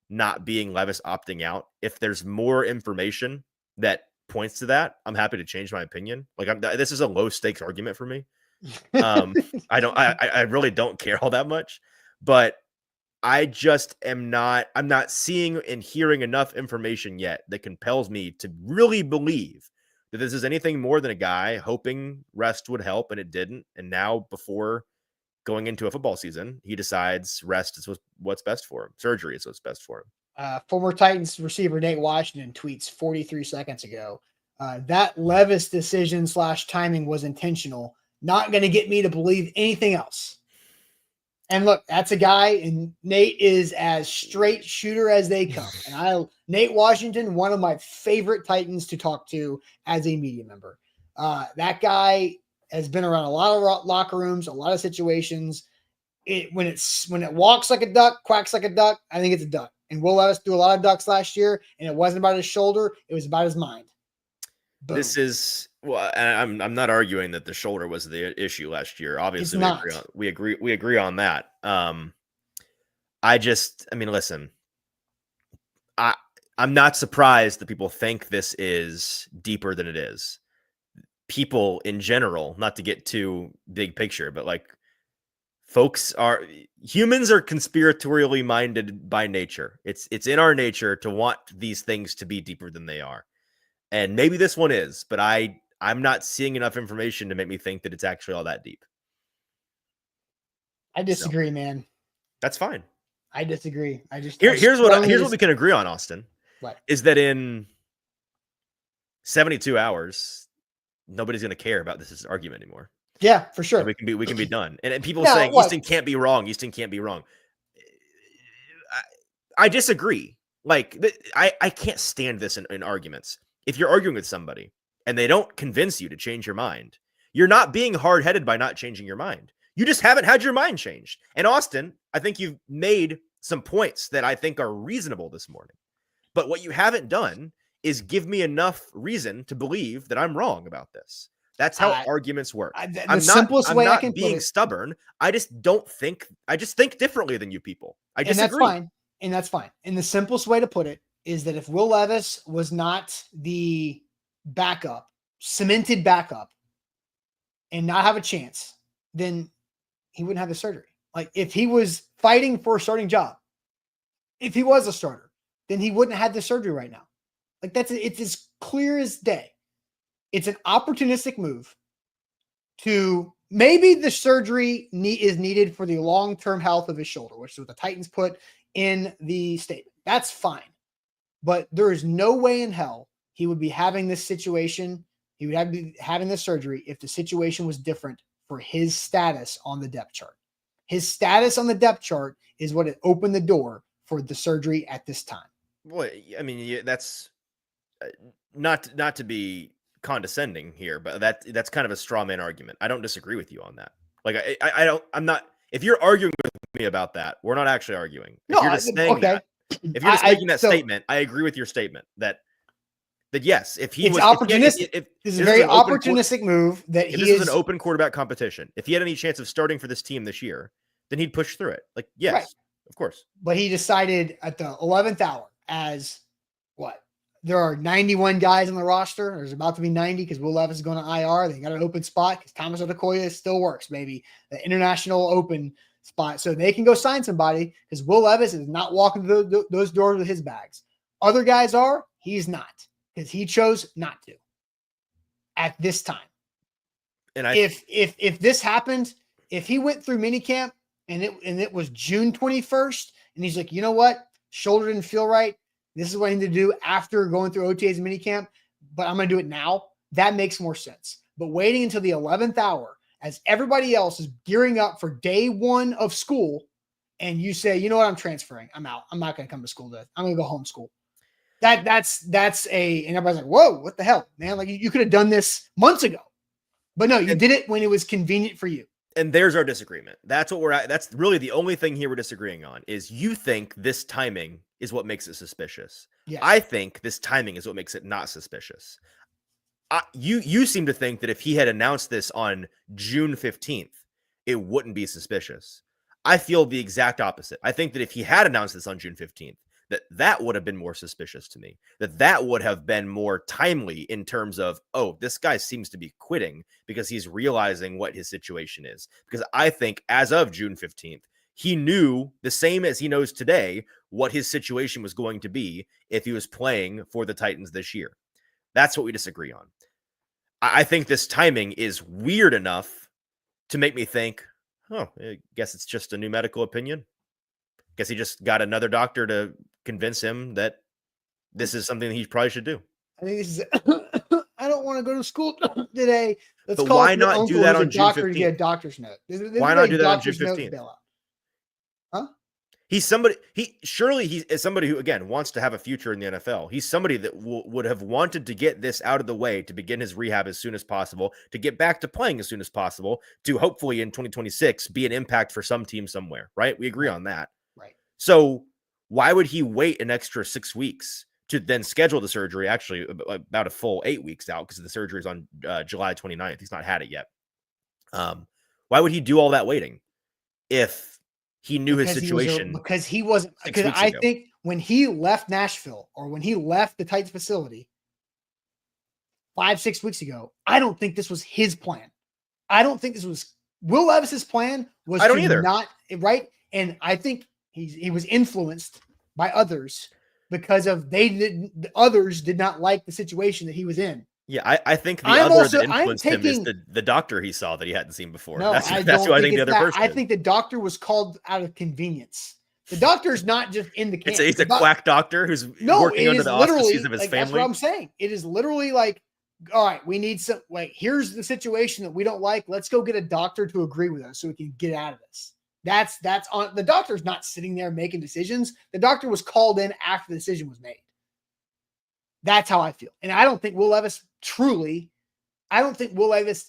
not being Levis opting out, if there's more information that points to that, I'm happy to change my opinion. Like this is a low stakes argument for me. I really don't care all that much, but I just I'm not seeing and hearing enough information yet that compels me to really believe that this is anything more than a guy hoping rest would help, and it didn't. And now, before going into a football season, he decides rest is what's best for him. Surgery is what's best for him.
Former Titans receiver Nate Washington tweets 43 seconds ago, that Levis decision / timing was intentional. Not going to get me to believe anything else. And look, that's a guy, and Nate is as straight shooter as they come. And Nate Washington, one of my favorite Titans to talk to as a media member. That guy has been around a lot of locker rooms, a lot of situations. When it walks like a duck, quacks like a duck, I think it's a duck. And Will Levis threw a lot of ducks last year, and it wasn't about his shoulder; it was about his mind. Boom.
This is I'm not arguing that the shoulder was the issue last year. Obviously, we agree on that. Listen, I'm not surprised that people think this is deeper than it is. People in general, not to get too big picture, but like humans are conspiratorially minded by nature. It's in our nature to want these things to be deeper than they are. And maybe this one is, but I'm not seeing enough information to make me think that it's actually all that deep.
I disagree, man.
That's fine.
I disagree.
Here's what we can agree on, Austin.
What?
Is that in 72 hours, nobody's going to care about this argument anymore.
Yeah, for sure.
And we can be done. And people saying Easton can't be wrong. Easton can't be wrong. I disagree. Like I can't stand this in arguments. If you're arguing with somebody and they don't convince you to change your mind, you're not being hard-headed by not changing your mind. You just haven't had your mind changed. And Austin, I think you've made some points that I think are reasonable this morning. But what you haven't done is give me enough reason to believe that I'm wrong about this. That's how arguments work. I'm not being stubborn. I just think differently than you people. I disagree.
And that's fine. And the simplest way to put it is that if Will Levis was not the cemented backup, and not have a chance, then he wouldn't have the surgery. Like if he was fighting for a starting job, if he was a starter, then he wouldn't have had the surgery right now. Like it's as clear as day. It's an opportunistic move to maybe the surgery is needed for the long-term health of his shoulder, which is what the Titans put in the statement. That's fine. But there is no way in hell he would be having this situation. He would have to be having this surgery if the situation was different for his status on the depth chart. His status on the depth chart is what opened the door for the surgery at this time.
Well, I mean, that's not to be condescending here, but that's kind of a straw man argument. I don't disagree with you on that. Like I'm not. If you're arguing with me about that, we're not actually arguing. If you're just saying that. If you're just making that statement, I agree with your statement that yes, if he
it's
was
opportunistic, this is a very opportunistic move that
this is an open quarterback competition. If he had any chance of starting for this team this year, then he'd push through it. Like, yes, right. Of course.
But he decided at the 11th hour, as what? There are 91 guys on the roster. There's about to be 90 because Will Levis is going to IR. They got an open spot because Thomas Odukoya still works, maybe the international open spot. So they can go sign somebody because Will Levis is not walking through those doors with his bags. Other guys are, he's not because he chose not to at this time. And if this happened, if he went through minicamp and it was June 21st and he's like, you know what? Shoulder didn't feel right. This is what I need to do after going through OTAs and minicamp, but I'm going to do it now. That makes more sense. But waiting until the 11th hour as everybody else is gearing up for day one of school, and you say, you know what, I'm transferring. I'm out. I'm not going to come to school today. I'm going to go homeschool. And everybody's like, whoa, what the hell, man? Like you could have done this months ago. But no, you did it when it was convenient for you.
And there's our disagreement. That's what we're at. That's really the only thing here we're disagreeing on is you think this timing is what makes it suspicious. Yes. I think this timing is what makes it not suspicious. You seem to think that if he had announced this on June 15th, it wouldn't be suspicious. I feel the exact opposite. I think that if he had announced this on June 15th, that would have been more suspicious to me. That would have been more timely in terms of, oh, this guy seems to be quitting because he's realizing what his situation is. Because I think as of June 15th, he knew the same as he knows today what his situation was going to be if he was playing for the Titans this year. That's what we disagree on. I think this timing is weird enough to make me think, oh, I guess it's just a new medical opinion. Guess he just got another doctor to convince him that this is something that he probably should do.
I think this is. I don't want to go to school today.
Let's call why not do that on June 15th?
To get a doctor's note.
Why not do that on June 15th?
Huh?
He's somebody. He is somebody who again wants to have a future in the NFL. He's somebody that would have wanted to get this out of the way to begin his rehab as soon as possible, to get back to playing as soon as possible, to hopefully in 2026 be an impact for some team somewhere. Right? We agree on that.
Right.
So why would he wait an extra 6 weeks to then schedule the surgery? Actually, about a full 8 weeks out because the surgery is on July 29th. He's not had it yet. Why would he do all that waiting if he knew his situation?
Because he wasn't. Because I think when he left Nashville or when he left the Titans facility 5-6 weeks ago, I don't think this was his plan. I don't think this was Will Levis's plan. Was
I don't either.
Not right, and I think he was influenced by others because of others did not like the situation that he was in.
Yeah, I think the other that influenced him is the doctor he saw that he hadn't seen before.
No,
that's who I think the other person.
I think the doctor was called out of convenience. The doctor's not just in the camp.
He's a quack doctor who's working under the auspices of his family.
That's what I'm saying. It is literally like, all right, we need some. Like, here's the situation that we don't like. Let's go get a doctor to agree with us so we can get out of this. That's on the doctor's not sitting there making decisions. The doctor was called in after the decision was made. That's how I feel. And I don't think Will Levis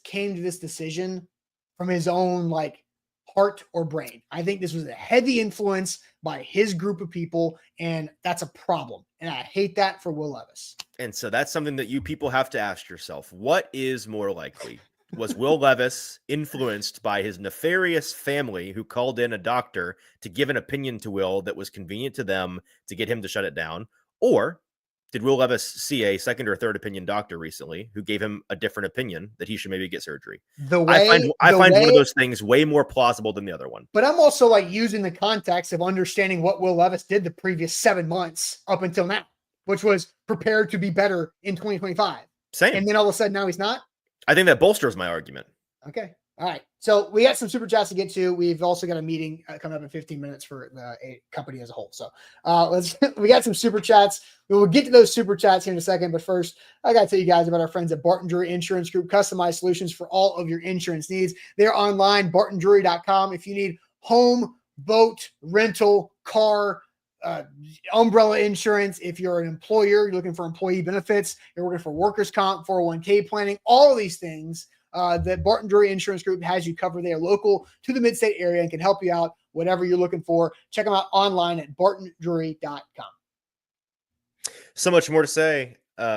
came to this decision from his own like heart or brain. I think this was a heavy influence by his group of people, and that's a problem. And I hate that for Will Levis.
And so that's something that you people have to ask yourself. What is more likely? Was Will Levis influenced by his nefarious family who called in a doctor to give an opinion to Will that was convenient to them to get him to shut it down? Or did Will Levis see a second or third opinion doctor recently who gave him a different opinion that he should maybe get surgery? I find one of those things way more plausible than the other one.
But I'm also like using the context of understanding what Will Levis did the previous 7 months up until now, which was prepared to be better in 2025.
Same.
And then all of a sudden now he's not.
I think that bolsters my argument.
Okay. All right. So we got some super chats to get to. We've also got a meeting coming up in 15 minutes for the company as a whole. So we got some super chats. We will get to those super chats here in a second. But first, I got to tell you guys about our friends at Barton Drury Insurance Group, customized solutions for all of your insurance needs. They're online, bartondrury.com. If you need home, boat, rental, car, umbrella insurance, if you're an employer, you're looking for employee benefits, you're working for workers' comp, 401k planning, all of these things, that Barton Drury Insurance Group has you covered. They are local to the mid-state area and can help you out whatever you're looking for. Check them out online at bartondrury.com.
So much more to say,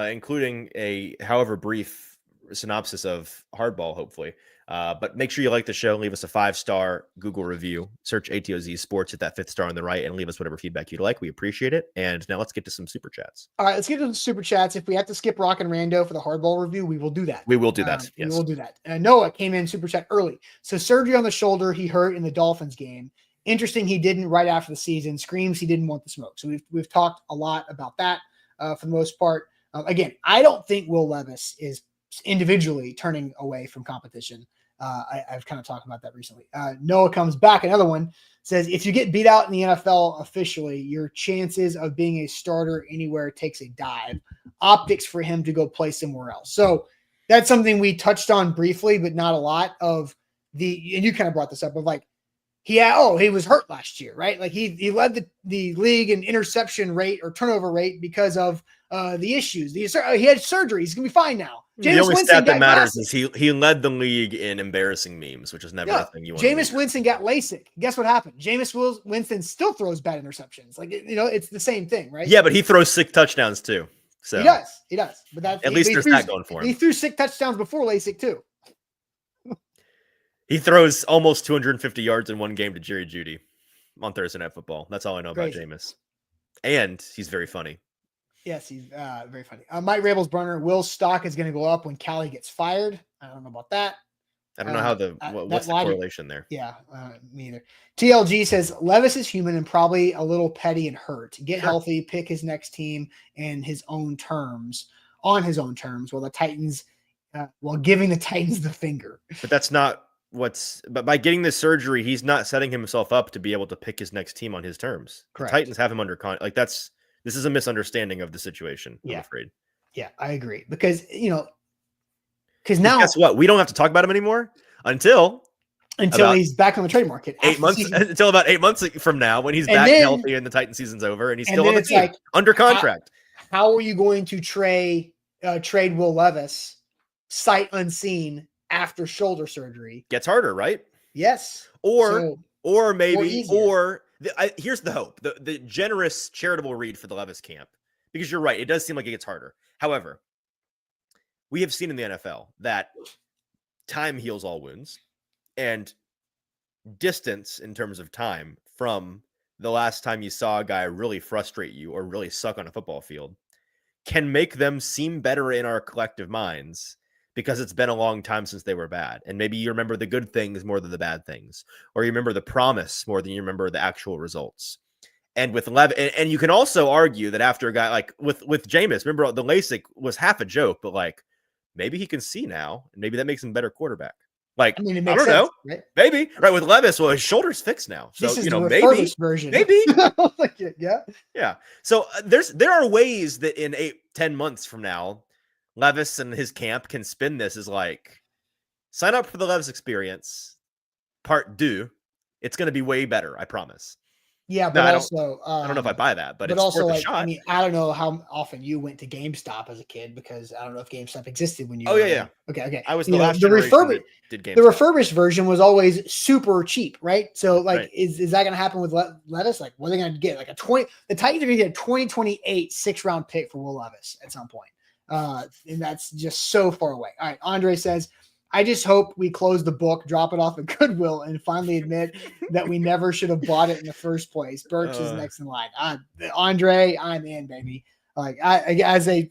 including a however brief synopsis of Hardball, hopefully. But make sure you like the show. Leave us a 5-star Google review. Search ATOZ Sports at that 5th star on the right and leave us whatever feedback you'd like. We appreciate it. And now let's get to some super chats.
All right, let's get to the super chats. If we have to skip Rock and Rando for the Hardball review, we will do that.
We will do that.
Yes. We will do that. Noah came in super chat early. So surgery on the shoulder he hurt in the Dolphins game. Interesting, he didn't right after the season. Screams he didn't want the smoke. So we've talked a lot about that for the most part. Again, I don't think Will Levis is individually turning away from competition. I've kind of talked about that recently. Noah comes back. Another one says, if you get beat out in the NFL officially, your chances of being a starter anywhere takes a dive. Optics for him to go play somewhere else. So that's something we touched on briefly, but not a lot of and you kind of brought this up of like, he was hurt last year, right? Like he led the league in interception rate or turnover rate because of the issues. He had surgery. He's going to be fine now.
The only stat that matters is he led the league in embarrassing memes, which is never a thing you want.
Jameis Winston got LASIK. Guess what happened? Jameis Winston still throws bad interceptions. Like, it's the same thing, right?
Yeah, but he throws sick touchdowns too. So
He does. But that's
at least there's that going for him.
He threw 6 touchdowns before LASIK too.
He throws almost 250 yards in one game to Jerry Jeudy on Thursday Night Football. That's all I know about Jameis. And he's very funny.
Yes, he's very funny. Mike Rabel's burner, Will's stock is going to go up when Callie gets fired. I don't know about that.
I don't know how what's the correlation there.
Yeah, me either. TLG says Levis is human and probably a little petty and hurt. Get healthy, pick his next team in his own terms, on his own terms, while giving the Titans the finger. But
that's not but by getting this surgery, he's not setting himself up to be able to pick his next team on his terms. Correct. The Titans have him under contract. This is a misunderstanding of the situation. I'm afraid.
Yeah, I agree because because now
guess what? We don't have to talk about him anymore until
he's back on the trade market.
8 months until about 8 months from now when he's back healthy and the Titan season's over and he's still on the team under contract.
How are you going to trade Will Levis sight unseen after shoulder surgery?
Gets harder, right?
Yes.
Here's the hope, the generous charitable read for the Levis camp, because you're right. It does seem like it gets harder. However, we have seen in the NFL that time heals all wounds, and distance in terms of time from the last time you saw a guy really frustrate you or really suck on a football field can make them seem better in our collective minds because it's been a long time since they were bad. And maybe you remember the good things more than the bad things, or you remember the promise more than you remember the actual results. And with and you can also argue that after a guy like with Jameis, remember the LASIK was half a joke, but like maybe he can see now, and maybe that makes him a better quarterback. Like, I don't know, right? Maybe right with Levis. Well, his shoulder's fixed now, so
this is the refurbished version.
Maybe,
yeah.
So there are ways that in 8-10 months from now, Levis and his camp can spin this as like, sign up for the Levis experience, part 2. It's going to be way better, I promise.
Yeah, but
I don't know if I buy that, but it's
also
worth a shot.
I mean, I don't know how often you went to GameStop as a kid because I don't know if GameStop existed when you.
Oh yeah.
Okay.
I was the last generation that did GameStop.
The refurbished version was always super cheap, right? So like, is that going to happen with Levis? Like, what are they going to get? Like the Titans are going to get a 2028 6th-round pick for Will Levis at some point, and that's just so far away. All right, Andre says, I just hope we close the book, drop it off at Goodwill, and finally admit that we never should have bought it in the first place. Burks is next in line. Andre, I'm in, baby. Like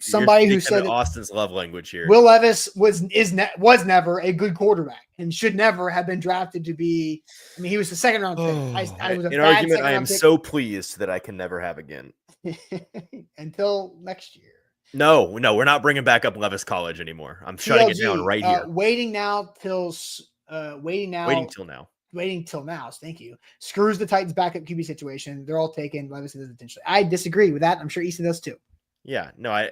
somebody who said
Austin's love language here.
Will Levis was never a good quarterback and should never have been drafted to be. I mean, he was the 2nd-round pick. I was
an argument I am so pleased that I can never have again
until next year.
No, we're not bringing back up Levis College anymore. I'm shutting it down right here.
Waiting till now. Thank you. Screws the Titans backup QB situation. They're all taken. Levis is potentially. I disagree with that. I'm sure Easton does too.
Yeah. No,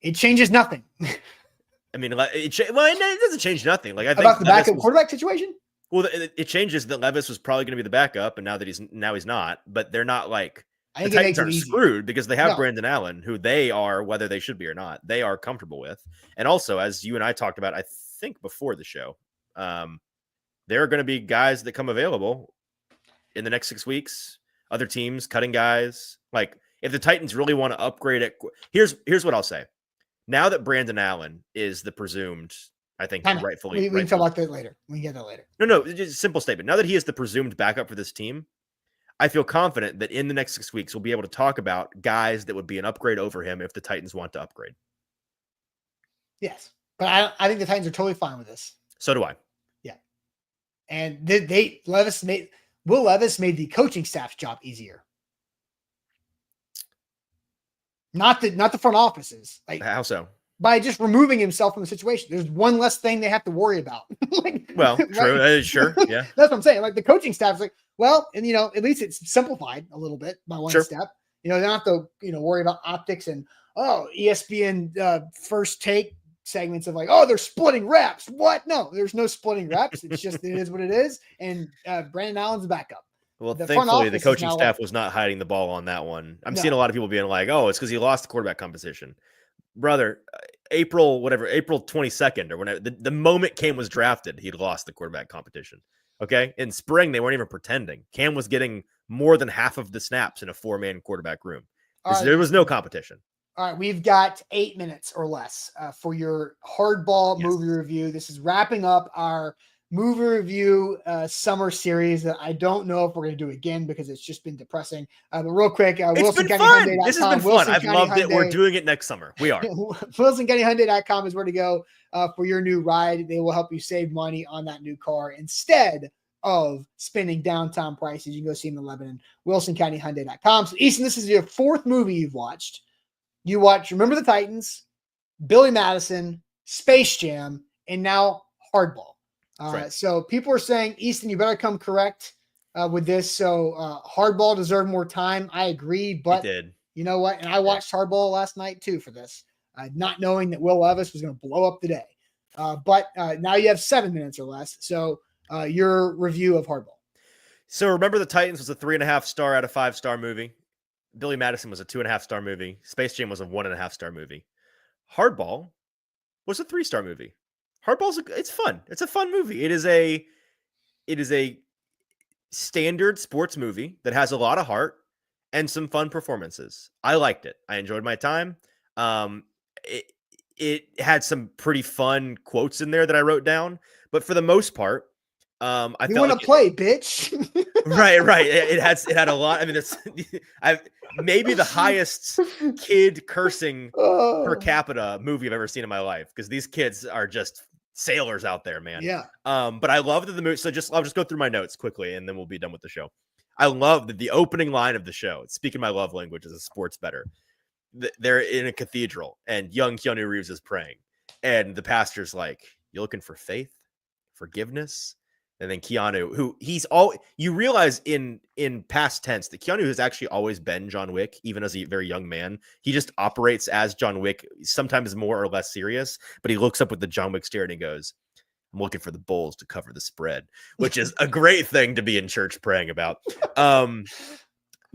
it changes nothing.
I mean, it doesn't change nothing. Like I think
about the backup quarterback situation.
Well, it changes that Levis was probably going to be the backup, and now that he's not. But they're not like. The Titans are screwed because they have Brandon Allen, who they are, whether they should be or not, they are comfortable with. And also, as you and I talked about, I think before the show, there are going to be guys that come available in the next 6 weeks. Other teams cutting guys. Like if the Titans really want to upgrade it, here's what I'll say. Now that Brandon Allen is the presumed, I think rightfully,
we can talk about that later. We can get that later.
No, just a simple statement. Now that he is the presumed backup for this team, I feel confident that in the next 6 weeks, we'll be able to talk about guys that would be an upgrade over him if the Titans want to upgrade.
Yes. But I think the Titans are totally fine with this.
So do I.
Yeah. And Will Levis made the coaching staff's job easier. Not the front offices. Like,
how so?
By just removing himself from the situation. There's one less thing they have to worry about.
True. Right? Sure. Yeah.
That's what I'm saying. Like the coaching staff's like, well, and at least it's simplified a little bit by one step. They don't have to, worry about optics and ESPN first take segments of like, they're splitting reps. What? No, there's no splitting reps. It's just it is what it is. And Brandon Allen's the backup.
Well, thankfully, the coaching staff was not hiding the ball on that one. I'm seeing a lot of people being like, it's because he lost the quarterback competition. Brother, April 22nd or whenever the moment Cam was drafted, he'd lost the quarterback competition. Okay. In spring, they weren't even pretending. Cam was getting more than half of the snaps in a 4-man quarterback room. There was no competition.
All right, we've got 8 minutes or less for your Hardball movie review. This is wrapping up our movie review summer series that I don't know if we're going to do again because it's just been depressing. But real quick,
it's been fun. This has been fun. I've loved it. We're doing it next summer. We are.
WilsonCountyHyundai.com is where to go for your new ride. They will help you save money on that new car instead of spending downtown prices. You can go see them in Lebanon, WilsonCountyHyundai.com. So, Easton, this is your fourth movie you've watched. You watch Remember the Titans, Billy Madison, Space Jam, and now Hardball.
Right.
So people are saying, Easton, you better come correct with this. So Hardball deserved more time. I agree, but you know what? And I watched Hardball last night too for this, not knowing that Will Levis was going to blow up the day. But now you have 7 minutes or less. So your review of Hardball.
So Remember the Titans was a 3.5 star out of 5 star movie. Billy Madison was a 2.5 star movie. Space Jam was a 1.5 star movie. Hardball was a 3 star movie. It's fun. It's a fun movie. It is a standard sports movie that has a lot of heart and some fun performances. I liked it. I enjoyed my time. It had some pretty fun quotes in there that I wrote down, but for the most part, I
you want to play, bitch.
Right. It had a lot. I mean, maybe the highest kid cursing per capita movie I've ever seen in my life, because these kids are just sailors out there, man.
Yeah.
But I love that the movie. So I'll just go through my notes quickly, and then we'll be done with the show. I love that the opening line of the show, speaking my love language as a sports bettor, they're in a cathedral, and young Keanu Reeves is praying, and the pastor's like, "You looking for faith, forgiveness?" And then Keanu, who you realize in past tense that Keanu has actually always been John Wick, even as a very young man. He just operates as John Wick, sometimes more or less serious, but he looks up with the John Wick stare and he goes, "I'm looking for the bulls to cover the spread," which is a great thing to be in church praying about.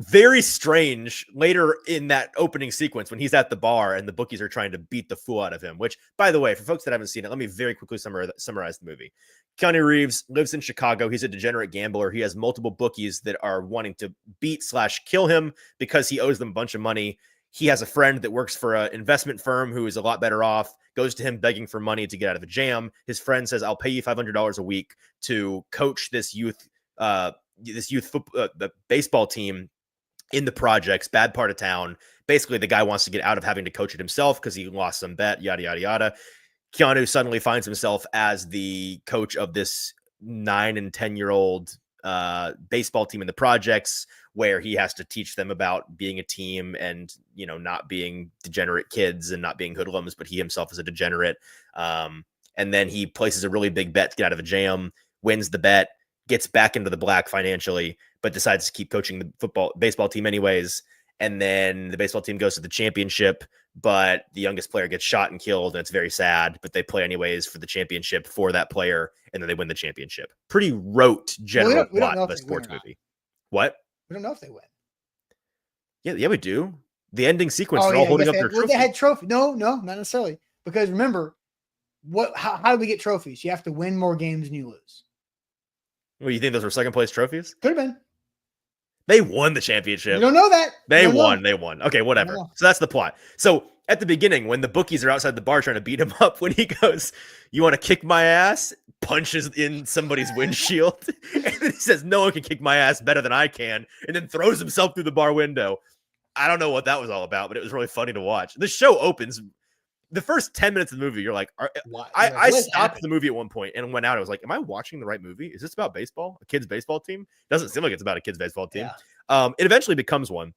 Very strange later in that opening sequence when he's at the bar and the bookies are trying to beat the fool out of him, which, by the way, for folks that haven't seen it, let me very quickly summarize the movie. Keanu Reeves lives in Chicago. He's a degenerate gambler. He has multiple bookies that are wanting to beat/kill him because he owes them a bunch of money. He has a friend that works for an investment firm who is a lot better off, goes to him begging for money to get out of a jam. His friend says, "I'll pay you $500 a week to coach this youth the baseball team in the projects, bad part of town." Basically, the guy wants to get out of having to coach it himself because he lost some bet, yada, yada, yada. Keanu suddenly finds himself as the coach of this 9 and 10-year-old baseball team in the projects, where he has to teach them about being a team and, not being degenerate kids and not being hoodlums, but he himself is a degenerate. And then he places a really big bet to get out of a jam, wins the bet, gets back into the black financially, but decides to keep coaching the baseball team anyways. And then the baseball team goes to the championship, but the youngest player gets shot and killed, and it's very sad, but they play anyways for the championship for that player, and then they win the championship. Pretty rote general plot of a sports movie. What?
We don't know if they win.
Yeah, we do. The ending sequence, they're all holding up their trophy.
They had trophy. No, not necessarily. Because remember, how do we get trophies? You have to win more games than you lose.
Well, you think those were second place trophies?
Could have been.
They won the championship.
You don't know that.
They won. Okay, whatever. So that's the plot. So at the beginning, when the bookies are outside the bar trying to beat him up, when he goes, "You want to kick my ass?" punches in somebody's windshield. And then he says, "No one can kick my ass better than I can." And then throws himself through the bar window. I don't know what that was all about, but it was really funny to watch. The show opens. The first 10 minutes of the movie, you're like, I stopped the movie at one point and went out. I was like, am I watching the right movie? Is this about baseball? A kid's baseball team? Doesn't seem like it's about a kid's baseball team. Yeah. It eventually becomes one.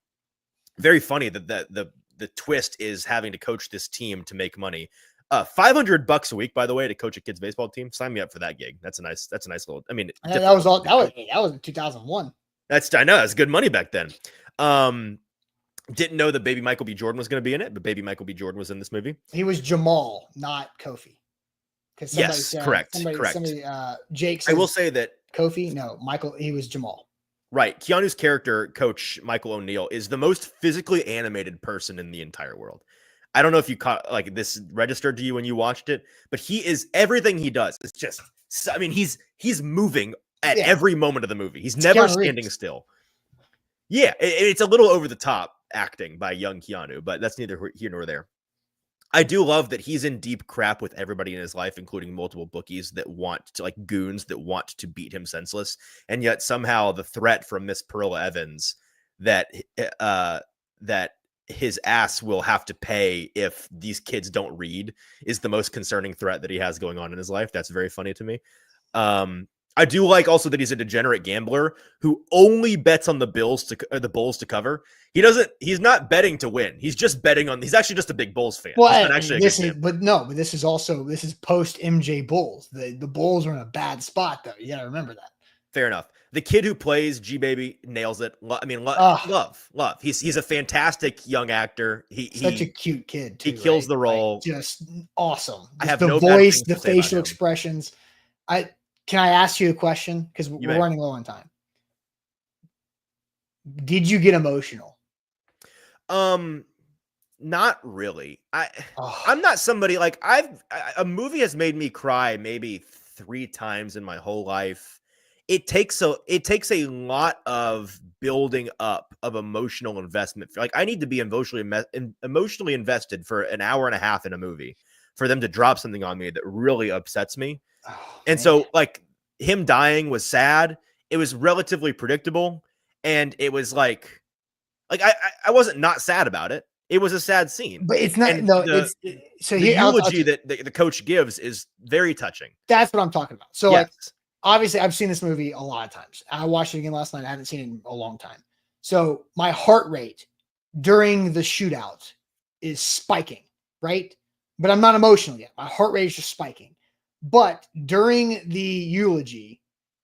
Very funny that the twist is having to coach this team to make money. $500 a week, by the way, to coach a kid's baseball team. Sign me up for that gig. That's a nice little. I mean,
that was in 2001.
I know that's good money back then. Didn't know that Baby Michael B. Jordan was going to be in it, but Baby Michael B. Jordan was in this movie.
He was Jamal, not Kofi.
Yes, correct.
Jake.
I will say that
Kofi. No, Michael. He was Jamal.
Right. Keanu's character, Coach Michael O'Neill, is the most physically animated person in the entire world. I don't know if you caught this registered to you when you watched it, but he is everything he does. It's just. I mean, he's moving at every moment of the it's never standing still. Yeah, it's a little over the top. acting by young Keanu, but that's neither here nor there. I do love that he's in deep crap with everybody in his life, including multiple bookies that want to, like goons that want to beat him senseless. And yet somehow the threat from Miss Perla Evans that his ass will have to pay if these kids don't read is the most concerning threat that he has going on in his life. That's very funny to me. I do like also that he's a degenerate gambler who only bets on the Bulls to cover. He's not betting to win. He's just betting on, he's actually just a big Bulls fan.
Well, this is post MJ Bulls. The Bulls are in a bad spot though. You got to remember that.
Fair enough. The kid who plays G Baby nails it. Love. He's a fantastic young actor. Such
a cute kid too,
he kills the role.
Like, just awesome.
I have
the
no
voice, the facial expressions. Can I ask you a question? Because we're running low on time. Did you get emotional?
Not really. I'm not somebody like a movie has made me cry maybe 3 times in my whole life. It takes a lot of building up of emotional investment. Like I need to be emotionally invested for an hour and a half in a movie for them to drop something on me that really upsets me. And so like him dying was sad. It was relatively predictable. And it was like I wasn't not sad about it. It was a sad scene.
But it's not, the
eulogy that the coach gives is very touching.
That's what I'm talking about. So like, obviously I've seen this movie a lot of times. I watched it again last night. I haven't seen it in a long time. So my heart rate during the shootout is spiking, right? But I'm not emotional yet. My heart rate is just spiking. But during the eulogy,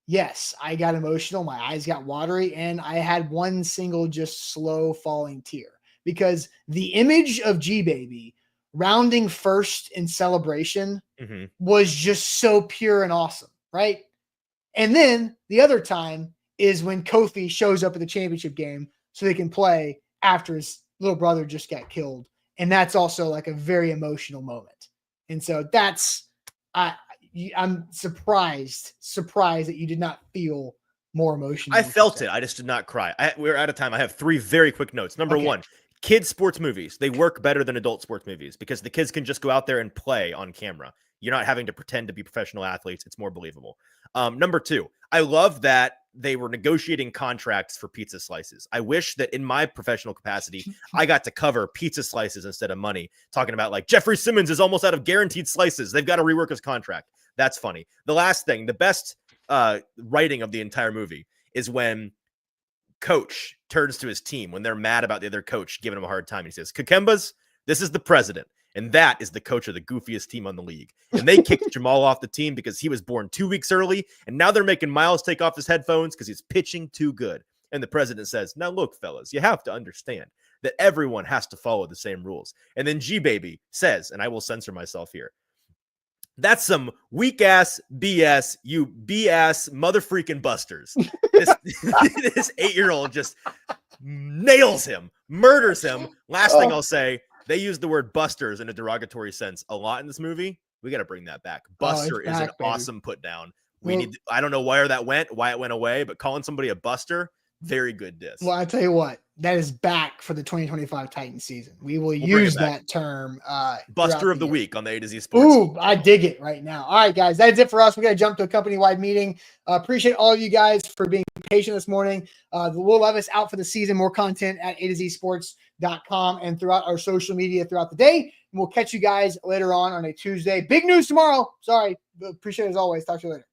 yes, I got emotional. My eyes got watery and I had one single just slow falling tear because the image of G Baby rounding first in celebration was just so pure and awesome, right? And then the other time is when Kofi shows up at the championship game so they can play after his little brother just got killed. And that's also like a very emotional moment. And so I'm surprised that you did not feel more emotional.
I felt it. I just did not cry. We're out of time. I have 3 very quick notes. Number 1, kids sports movies. They work better than adult sports movies because the kids can just go out there and play on camera. You're not having to pretend to be professional athletes. It's more believable. Number 2, I love that they were negotiating contracts for pizza slices. I wish that in my professional capacity, I got to cover pizza slices instead of money, talking about like Jeffrey Simmons is almost out of guaranteed slices. They've got to rework his contract. That's funny. The last thing, the best writing of the entire movie is when coach turns to his team when they're mad about the other coach giving him a hard time. He says, Kakembas, this is the president. And that is the coach of the goofiest team on the league. And they kicked Jamal off the team because he was born 2 weeks early. And now they're making Miles take off his headphones because he's pitching too good. And the president says, now look, fellas, you have to understand that everyone has to follow the same rules. And then G Baby says, and I will censor myself here, that's some weak ass BS, you BS mother freaking busters. This 8-year-old just nails him, murders him. Last thing I'll say, they use the word busters in a derogatory sense a lot in this movie. We got to bring that back. Buster is an awesome put down. I don't know why it went away, but calling somebody a buster, very good diss.
Well, I tell you what, that is back for the 2025 Titans season. We'll use that term.
Buster of the week on the A to Z Sports.
Ooh, I dig it right now. All right, guys, that's it for us. We got to jump to a company-wide meeting. Appreciate all of you guys for being patient this morning. The Will Levis out for the season. More content at A2ZSports.com and throughout our social media throughout the day. And we'll catch you guys later on a Tuesday. Big news tomorrow. Sorry. Appreciate it as always. Talk to you later.